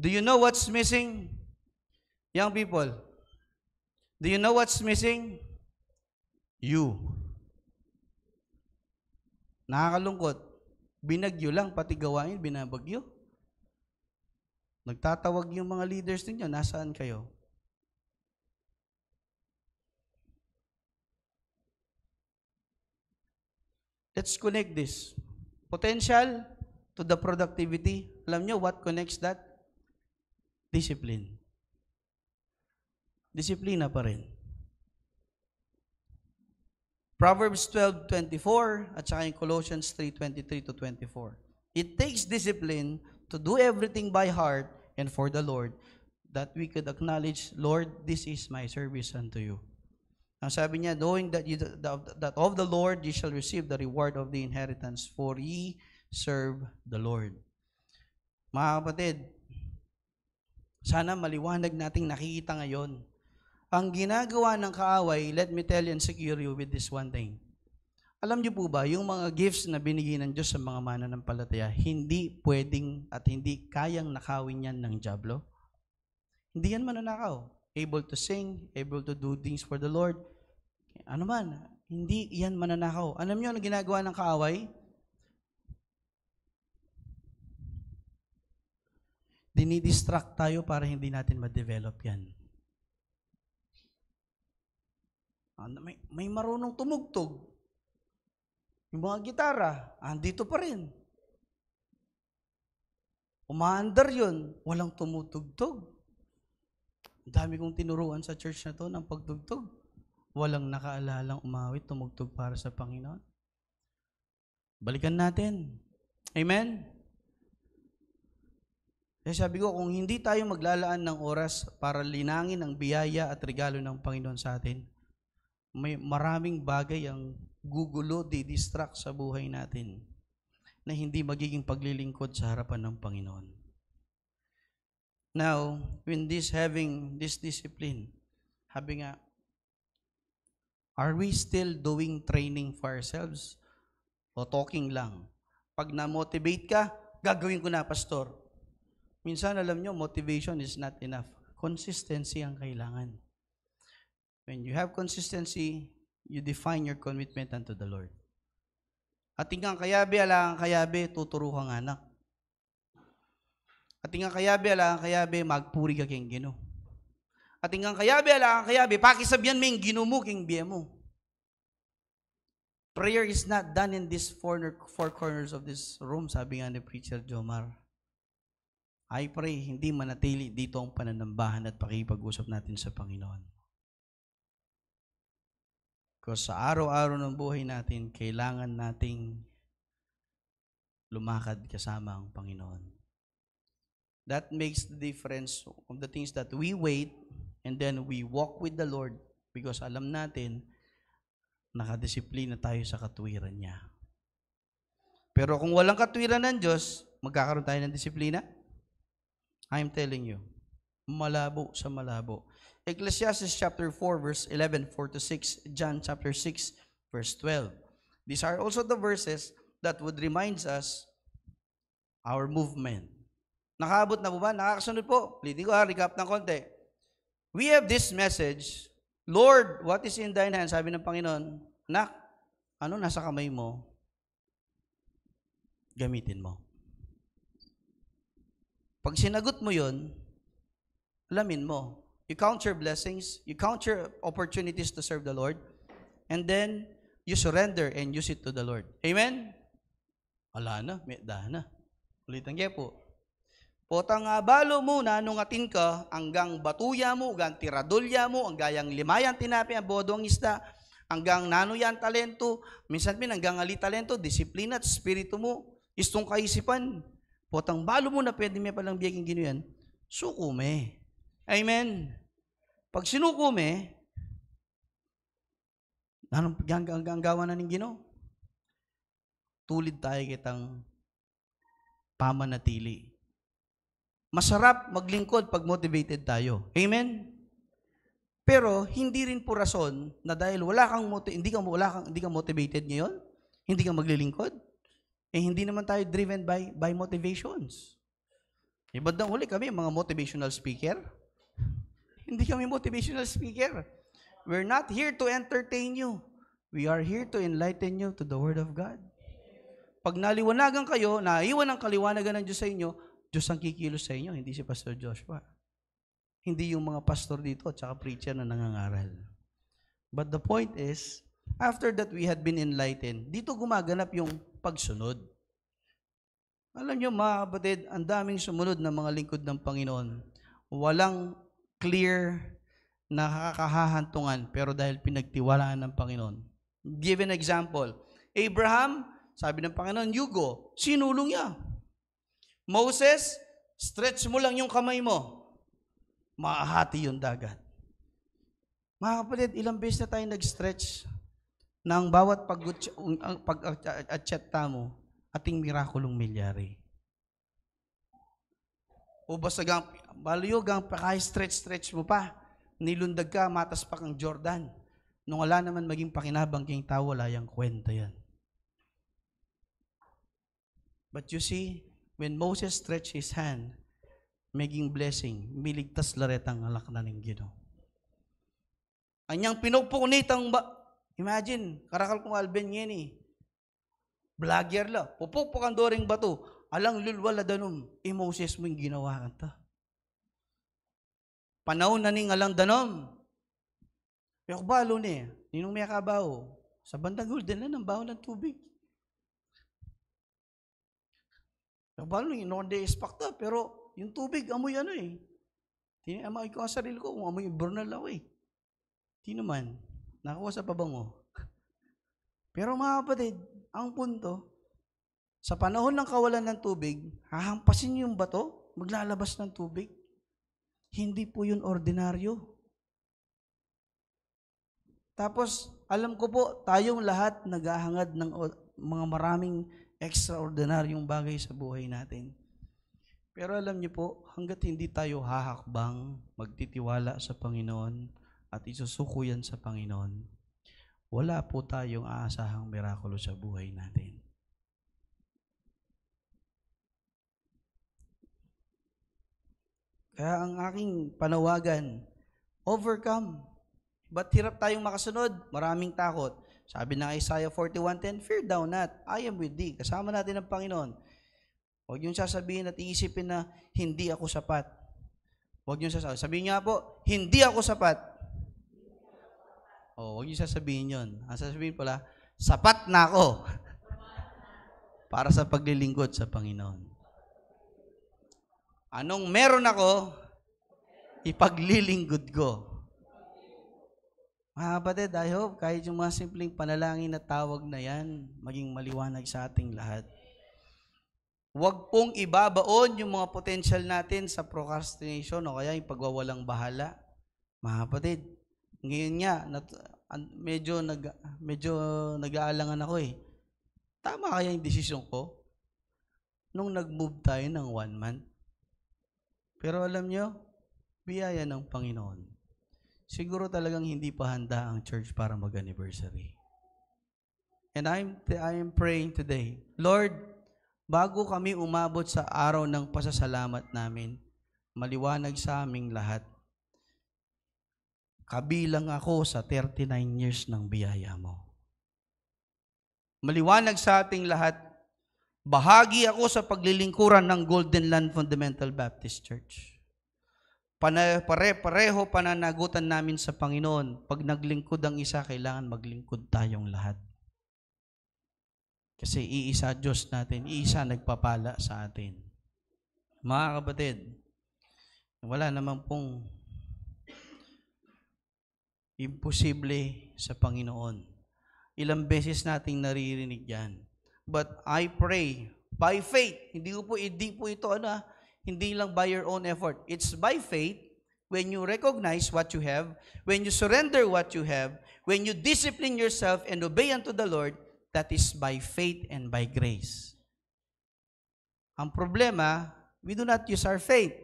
Do you know what's missing? Young people, do you know what's missing? You. Nakakalungkot. Binagyo lang, pati gawain, binabagyo. Nagtatawag yung mga leaders ninyo, nasaan kayo? Let's connect this. Potential to the productivity. Alam nyo what connects that? Discipline. Disiplina pa rin. Proverbs 12:24 at saka yung Colossians 3:23 to 24. It takes discipline to do everything by heart and for the Lord, that we could acknowledge, Lord, this is my service unto you. Ang sabi niya, knowing that of the Lord ye shall receive the reward of the inheritance, for ye serve the Lord. Mga kapatid, sana maliwanag nating nakikita ngayon. Ang ginagawa ng kaaway, let me tell you and secure you with this one thing. Alam niyo po ba, yung mga gifts na binigay ng Diyos sa mga mananampalataya, hindi pwedeng at hindi kayang nakawin yan ng dyablo? Hindi yan mananakaw. Able to sing, able to do things for the Lord. Ano man, hindi yan mananakaw. Alam niyo ano ginagawa ng kaaway? Dinidistract tayo para hindi natin ma-develop yan. May marunong tumugtog. Yung mga gitara, andito pa rin. Umaandar yun, walang tumutugtog. Ang dami kong tinuruan sa church na to ng pagtugtog. Walang nakaalalang umawit, tumugtog para sa Panginoon. Balikan natin. Amen? Kaya sabi ko, kung hindi tayo maglalaan ng oras para linangin ang biyaya at regalo ng Panginoon sa atin, may maraming bagay ang gugulo, di-distract sa buhay natin na hindi magiging paglilingkod sa harapan ng Panginoon. Now, when having this discipline, sabi nga, are we still doing training for ourselves? O talking lang? Pag na-motivate ka, gagawin ko na, pastor. Minsan, alam nyo, motivation is not enough. Consistency ang kailangan. When you have consistency, you define your commitment unto the Lord. Ating kang kayabi, ala kang kayabi, tuturo kang anak. Ating kang kayabi, ala kang kayabi, magpuri ka keng Gino. Ating kang kayabi, ala kang kayabi, pakisabyan mo yung Gino mo keng biya mo. Prayer is not done in these four corners of this room, sabi nga ni Preacher Jomar. I pray, hindi manatili dito ang pananambahan at pakipag-usap natin sa Panginoon. Because sa araw-araw ng buhay natin, kailangan nating lumakad kasama ang Panginoon. That makes the difference of the things that we wait and then we walk with the Lord because alam natin, nakadisiplina tayo sa katuwiran niya. Pero kung walang katuwiran ng Diyos, magkakaroon tayo ng disiplina? I'm telling you, malabo sa malabo. Ecclesiastes chapter 4, verse 11, 4 to 6, John chapter 6, verse 12. These are also the verses that would remind us our movement. Nakaabot na po ba? Nakakasunod po. Ulitin ko recap ng konti. We have this message, Lord, what is in thine hand? Sabi ng Panginoon, Anak, ano nasa kamay mo? Gamitin mo. Pag sinagot mo yun, alamin mo. You count your blessings, you count your opportunities to serve the Lord, and then you surrender and use it to the Lord. Amen? Ala na, may na. Ulitan kaya po. Potang balo mo na nung atin ka, hanggang batuya mo, hanggang tiradulya mo, hanggang limayan tinapi, ang bodong isda, hanggang nanuyan talento, minsan hanggang ali talento, disiplina at spirito mo, istong kaisipan. Potang balo mo na pwede may palang biyaging ginuyan, sukume. Amen. Pag sinukume, anong gawa na ng Ginoo? Tulid tayo kitang pamanatili. Masarap maglingkod pag motivated tayo. Amen? Pero hindi rin po rason na dahil hindi ka motivated ngayon, hindi ka maglilingkod, hindi naman tayo driven by motivations. Bandang huli kami, mga motivational speaker. Hindi kami motivational speaker. We're not here to entertain you. We are here to enlighten you to the Word of God. Pag naliwanagan kayo, naiwan ang kaliwanagan ng Diyos sa inyo, Diyos ang kikilos sa inyo, hindi si Pastor Joshua. Hindi yung mga pastor dito at saka preacher na nangangaral. But the point is, after that we had been enlightened, dito gumaganap yung pagsunod. Alam nyo mga kapatid, ang daming sumunod na mga lingkod ng Panginoon. Walang clear na kakahahantungan, pero dahil pinagtiwalaan ng Panginoon. Give an example. Abraham, sabi ng Panginoon, you go. Sinulong niya. Moses, stretch mo lang yung kamay mo. Maahati yung dagat. Mga kapatid, ilang beses na tayo nag-stretch ng bawat pag-atsetta mo, ating mirakulong milyari. O basta baliyog ang paka-stretch mo pa, nilundag ka, matas pa kang Jordan. Nung wala naman maging pakinabang king tao, wala yung kwento yan. But you see, when Moses stretched his hand, maging blessing, miligtas laretang alak na ng Ginoo. Anyang pinagpukunitang imagine, karakal kong Alben yan vlogger la, pupukpuk ang doring bato, alang lulwala danom, Moses mo yung ginawa kanta. Panahon na ning alang danom. Pero balo ni, ninong may kabaw, sa bandang Golden na ng baho ng tubig. Pero balo ni, noon de espakta, pero yung tubig, amoy Amoy ko ang sarili ko, amoy burnal ako Di naman, nakuha sa pabango. Pero mga kapatid, ang punto, sa panahon ng kawalan ng tubig, hahampasin yung bato, maglalabas ng tubig. Hindi po yun ordinaryo. Tapos, alam ko po, tayong lahat naghahangad ng mga maraming extraordinaryong bagay sa buhay natin. Pero alam niyo po, hanggat hindi tayo hahakbang, magtitiwala sa Panginoon, at isusuko yan sa Panginoon, wala po tayong aasahang mirakulo sa buhay natin. Kaya ang aking panawagan, overcome. Ba't hirap tayong makasunod? Maraming takot. Sabi ng Isaiah 41:10, fear thou not, I am with thee. Kasama natin ang Panginoon. Huwag yung sasabihin at iisipin na hindi ako sapat. Huwag yung sasabihin. Sabihin niya po, hindi ako sapat. Huwag yung sasabihin yun. Ang sasabihin pala, sapat na ako para sa paglilingkod sa Panginoon. Anong meron ako, ipaglilingkod ko. Mga kapatid, I hope kahit yung mga simpleng panalangin na tawag na yan, maging maliwanag sa ating lahat. Huwag pong ibabaon yung mga potential natin sa procrastination o kaya yung pagwawalang bahala. Mga kapatid, ngayon nga, medyo nag-aalangan ako Tama kaya yung desisyon ko? Nung nag-move tayo ng 1 month. Pero alam nyo, biyaya ng Panginoon. siguro talagang hindi pa handa ang church para mag-anniversary. And I am praying today, Lord, bago kami umabot sa araw ng pasasalamat namin, maliwanag sa aming lahat, kabilang ako sa 39 years ng biyaya mo. Maliwanag sa ating lahat, bahagi ako sa paglilingkuran ng Golden Land Fundamental Baptist Church. Pare-pareho pananagutan namin sa Panginoon. Pag naglingkod ang isa, kailangan maglingkod tayong lahat. Kasi iisa Diyos natin, iisa nagpapala sa atin. Mga kapatid, wala naman pong imposible sa Panginoon. Ilang beses nating naririnig yan. But I pray, by faith, hindi po ito hindi lang by your own effort. It's by faith, when you recognize what you have, when you surrender what you have, when you discipline yourself and obey unto the Lord, that is by faith and by grace. Ang problema, we do not use our faith.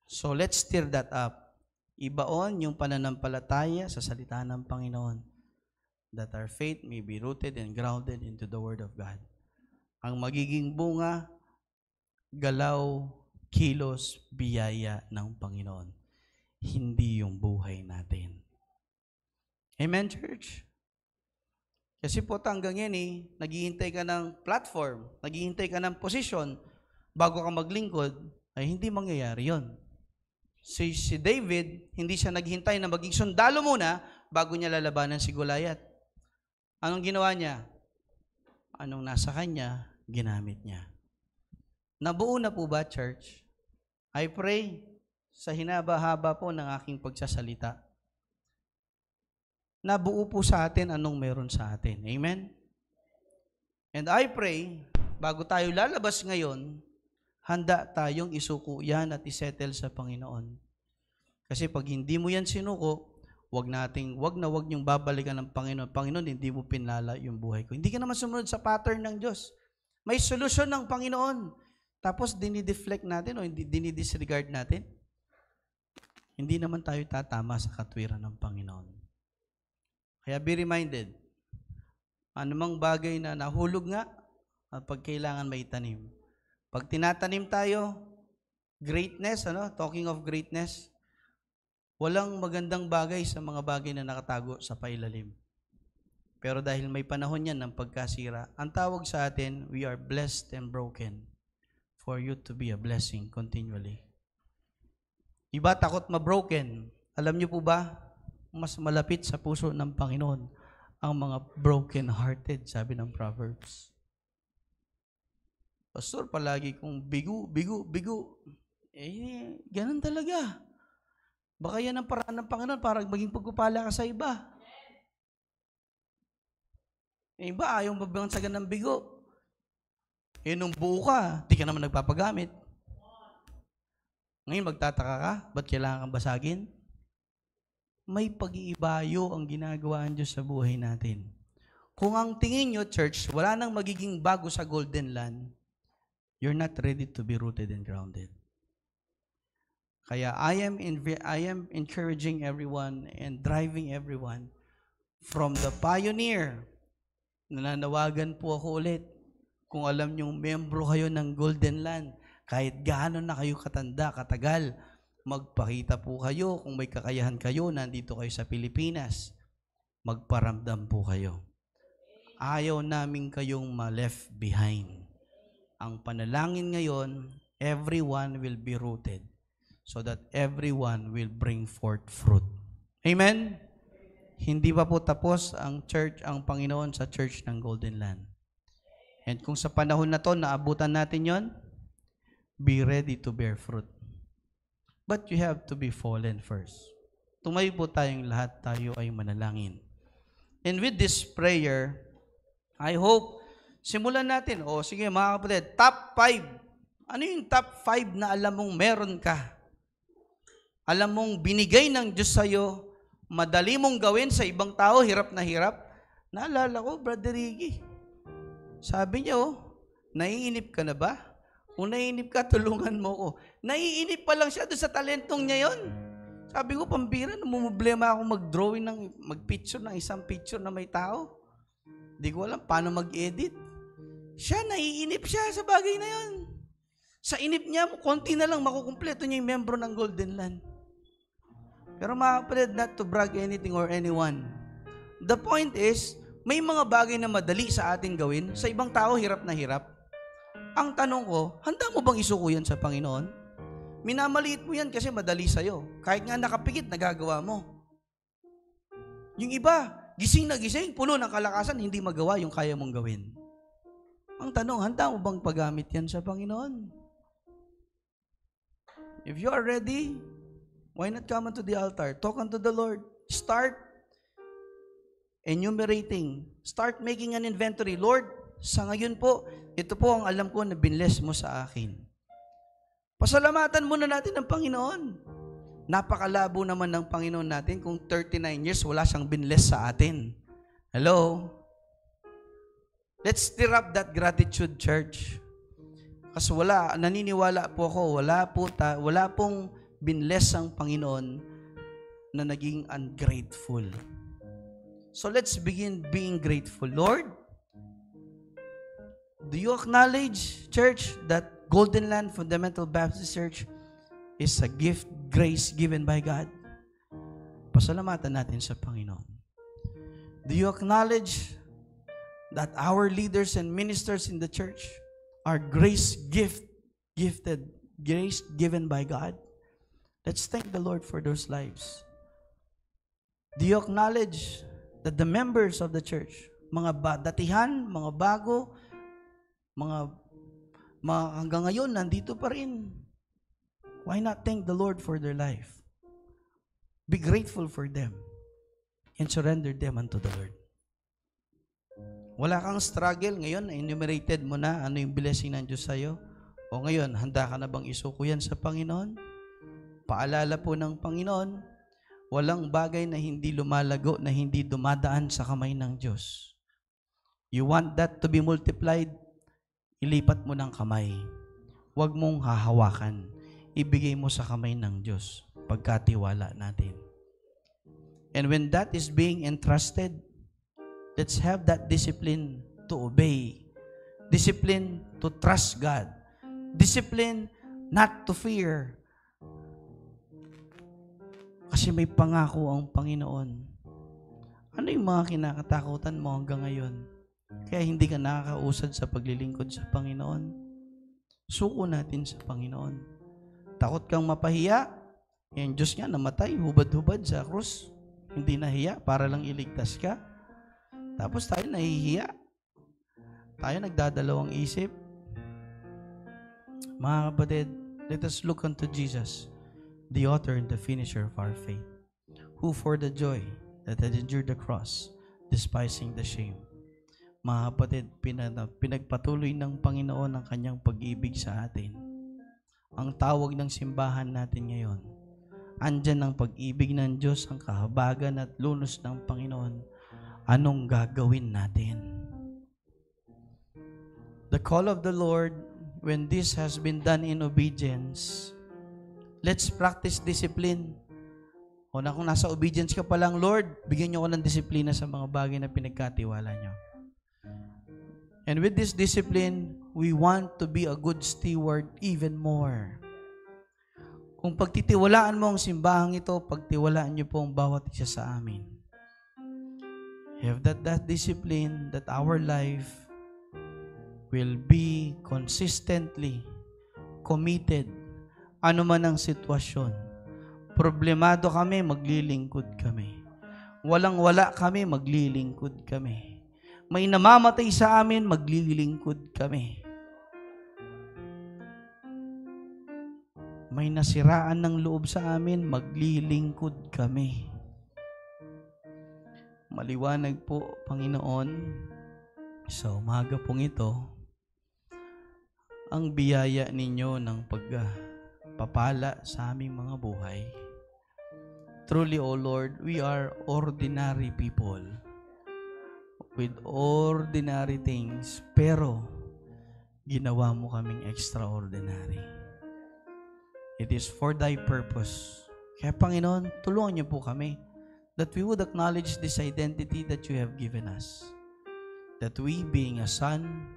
So let's stir that up. Ibaon yung pananampalataya sa salita ng Panginoon, that our faith may be rooted and grounded into the Word of God. Ang magiging bunga, galaw, kilos, biyaya ng Panginoon. Hindi yung buhay natin. Amen, church? Kasi po hanggang yan naghihintay ka ng platform, naghihintay ka ng posisyon, bago ka maglingkod, ay hindi mangyayari yon. Si David, hindi siya naghintay na maging sundalo muna, bago niya lalabanan si Goliath. Anong ginawa niya? Anong nasa kanya, ginamit niya. Nabuo na po ba, church? I pray sa hinaba-haba po ng aking pagsasalita, nabuo po sa atin anong meron sa atin. Amen? And I pray, bago tayo lalabas ngayon, handa tayong isuko yan at isettle sa Panginoon. Kasi pag hindi mo yan sinuko, wag niyong babalikan ng Panginoon. Panginoon, hindi mo pinlala yung buhay ko. Hindi ka naman sumunod sa pattern ng Diyos. May solusyon ng Panginoon. Tapos dinideflect natin o dinidisregard natin. Hindi naman tayo tatama sa katwiran ng Panginoon. Kaya be reminded, anumang bagay na nahulog nga, at pag kailangan may tanim. Pag tinatanim tayo, greatness, talking of greatness, walang magandang bagay sa mga bagay na nakatago sa pailalim. Pero dahil may panahon yan ng pagkasira, ang tawag sa atin, we are blessed and broken for you to be a blessing continually. Iba takot ma-broken. Alam niyo po ba, mas malapit sa puso ng Panginoon ang mga broken-hearted, sabi ng Proverbs. Pastor, palagi kong bigo. Ganun talaga. Baka yan ang paraan ng Panginoon para maging pagpupala ka sa iba. Iba, ayaw mabansagan ng bigo. Nung buo ka, di ka naman nagpapagamit. Ngayon, magtataka ka, ba't kailangan kang basagin? May pag-iibayo ang ginagawa ng Diyos sa buhay natin. Kung ang tingin nyo, church, wala nang magiging bago sa Golden Land, you're not ready to be rooted and grounded. Kaya I am encouraging everyone and driving everyone from the pioneer. Nananawagan po ako ulit. Kung alam nyong membro kayo ng Golden Land, kahit gaano na kayo katanda, katagal, magpakita po kayo kung may kakayahan kayo, nandito kayo sa Pilipinas. Magparamdam po kayo. Ayaw namin kayong ma-left behind. Ang panalangin ngayon, everyone will be rooted so that everyone will bring forth fruit. Amen? Hindi pa po tapos ang Panginoon sa church ng Golden Land. And kung sa panahon na to, naabutan natin yon, be ready to bear fruit. But you have to be fallen first. Tumayo po tayong lahat, tayo ay manalangin. And with this prayer, I hope, simulan natin. Sige mga kapatid, top 5. Ano yung top 5 na alam mong meron ka? Alam mong binigay ng Diyos sa'yo, madali mong gawin sa ibang tao, hirap na hirap. Naalala ko, Brother Ricky, sabi niya, naiinip ka na ba? Kung naiinip ka, tulungan mo ko. Naiinip pa lang siya doon sa talentong niya yon. Sabi ko, pambira, namumblema ako mag-drawing mag-picture ng isang picture na may tao. Di ko alam paano mag-edit. Siya, naiinip siya sa bagay na yun. Sa inip niya, konti na lang, makukumpleto niya yung membro ng Golden Land. Pero mga kapatid, not to brag anything or anyone. The point is, may mga bagay na madali sa atin gawin, sa ibang tao, hirap na hirap. Ang tanong ko, handa mo bang isuko yan sa Panginoon? Minamaliit mo yan kasi madali sa'yo. Kahit nga nakapikit, nagagawa mo. Yung iba, gising na gising, puno ng kalakasan, hindi magawa yung kaya mong gawin. Ang tanong, handa mo bang paggamit yan sa Panginoon? If you are ready, why not come unto the altar? Talk unto the Lord. Start enumerating. Start making an inventory. Lord, sa ngayon po, ito po ang alam ko na binless mo sa akin. Pasalamatan muna natin ang Panginoon. Napakalabo naman ng Panginoon natin kung 39 years wala siyang binless sa atin. Hello? Let's stir up that gratitude, church. Kasi naniniwala po ako, wala pong binless ang Panginoon na naging ungrateful. So let's begin being grateful. Lord, do you acknowledge, church, that Golden Land Fundamental Baptist Church is a gift, grace given by God? Pasalamatan natin sa Panginoon. Do you acknowledge that our leaders and ministers in the church are gifted, grace given by God? Let's thank the Lord for those lives. Do you acknowledge that the members of the church, mga datihan, mga bago, mga hanggang ngayon, nandito pa rin. Why not thank the Lord for their life? Be grateful for them and surrender them unto the Lord. Wala kang struggle ngayon, enumerated mo na ano yung blessing ng Diyos sa'yo. O ngayon, handa ka na bang isuko yan sa Panginoon? Paalala po ng Panginoon, walang bagay na hindi lumalago, na hindi dumadaan sa kamay ng Diyos. You want that to be multiplied? Ilipat mo ng kamay. Huwag mong hahawakan. Ibigay mo sa kamay ng Diyos. Pagkatiwala natin. And when that is being entrusted, let's have that discipline to obey. Discipline to trust God. Discipline not to fear. Kasi may pangako ang Panginoon. Ano yung mga kinakatakutan mo hanggang ngayon? Kaya hindi ka nakakausad sa paglilingkod sa Panginoon. Suko natin sa Panginoon. Takot kang mapahiya? Yung Diyos nga namatay, hubad-hubad sa krus. Hindi nahiya para lang iligtas ka. Tapos tayo nahihiya. Tayo nagdadalawang isip. Mga kapatid, let us look unto Jesus, the author and the finisher of our faith, who for the joy that had endured the cross, despising the shame. Mga kapatid, pinagpatuloy ng Panginoon ang kanyang pag-ibig sa atin. Ang tawag ng simbahan natin ngayon, andyan ang pag-ibig ng Diyos, ang kahabagan at lunos ng Panginoon. Anong gagawin natin? The call of the Lord, when this has been done in obedience, let's practice discipline. O na kung nasa obedience ka pa lang, Lord, bigyan niyo ko ng disiplina sa mga bagay na pinagkatiwala niyo. And with this discipline, we want to be a good steward even more. Kung pagtitiwalaan mo ang simbahang ito, pagtiwalaan niyo po ang bawat isa sa amin. Have that discipline that our life will be consistently committed. Ano man ang sitwasyon. Problemado kami, maglilingkod kami. Walang-wala kami, maglilingkod kami. May namamatay sa amin, maglilingkod kami. May nasiraan ng loob sa amin, maglilingkod kami. Maliwanag po, Panginoon, sa umaga pong ito, ang biyaya ninyo ng pagpapala sa aming mga buhay. Truly, O Lord, we are ordinary people with ordinary things, pero ginawa mo kaming extraordinary. It is for thy purpose Kaya Panginoon, tulungan niyo po kami that we would acknowledge this identity that you have given us. That we, being a son,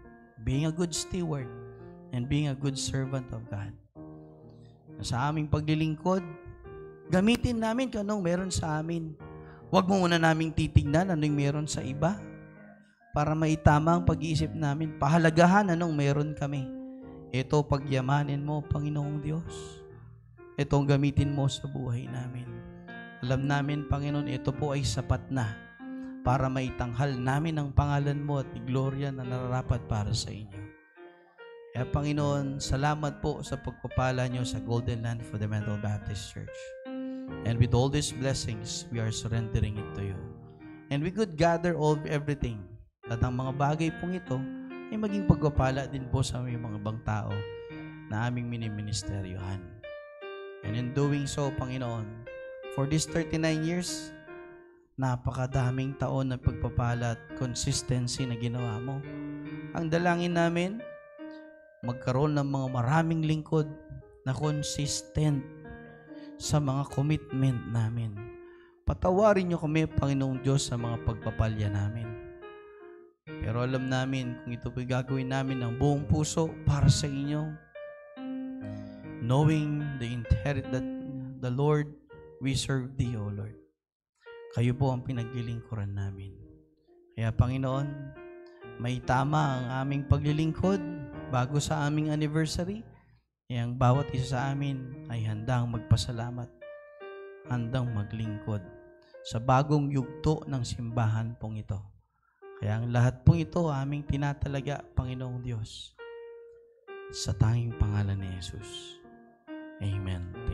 being a good steward, and being a good servant of God, sa aming paglilingkod, gamitin namin kung anong meron sa amin. Huwag mo muna naming titignan anong meron sa iba para maitama ang pag-iisip namin. Pahalagahan anong meron kami. Ito pagyamanin mo, Panginoong Diyos. Ito ang gamitin mo sa buhay namin. Alam namin, Panginoon, ito po ay sapat na para maitanghal namin ang pangalan mo at gloria na nararapat para sa inyo. Kaya Panginoon, salamat po sa pagpapala nyo sa Golden Land Fundamental Baptist Church. And with all these blessings, we are surrendering it to you. And we could gather all everything. At ang mga bagay pong ito ay maging pagpapala din po sa aming mga ibang tao na aming miniministeryohan. And in doing so, Panginoon, for these 39 years, napakadaming taon na pagpapala at consistency na ginawa mo. Ang dalangin namin, magkaroon ng mga maraming lingkod na consistent sa mga commitment namin. Patawarin niyo kami, Panginoong Diyos, sa mga pagpapalya namin. Pero alam namin kung ito po'y gagawin namin ng buong puso para sa inyo. Knowing that the Lord, we serve Thee, O Lord. Kayo po ang pinaglilingkuran namin. Kaya Panginoon, may tama ang aming paglilingkod bago sa aming anniversary. Ang bawat isa sa amin ay handang magpasalamat, handang maglingkod sa bagong yugto ng simbahan pong ito. Kaya ang lahat pong ito aming tinatalaga, Panginoong Diyos, sa tanging pangalan ni Jesus. Amen.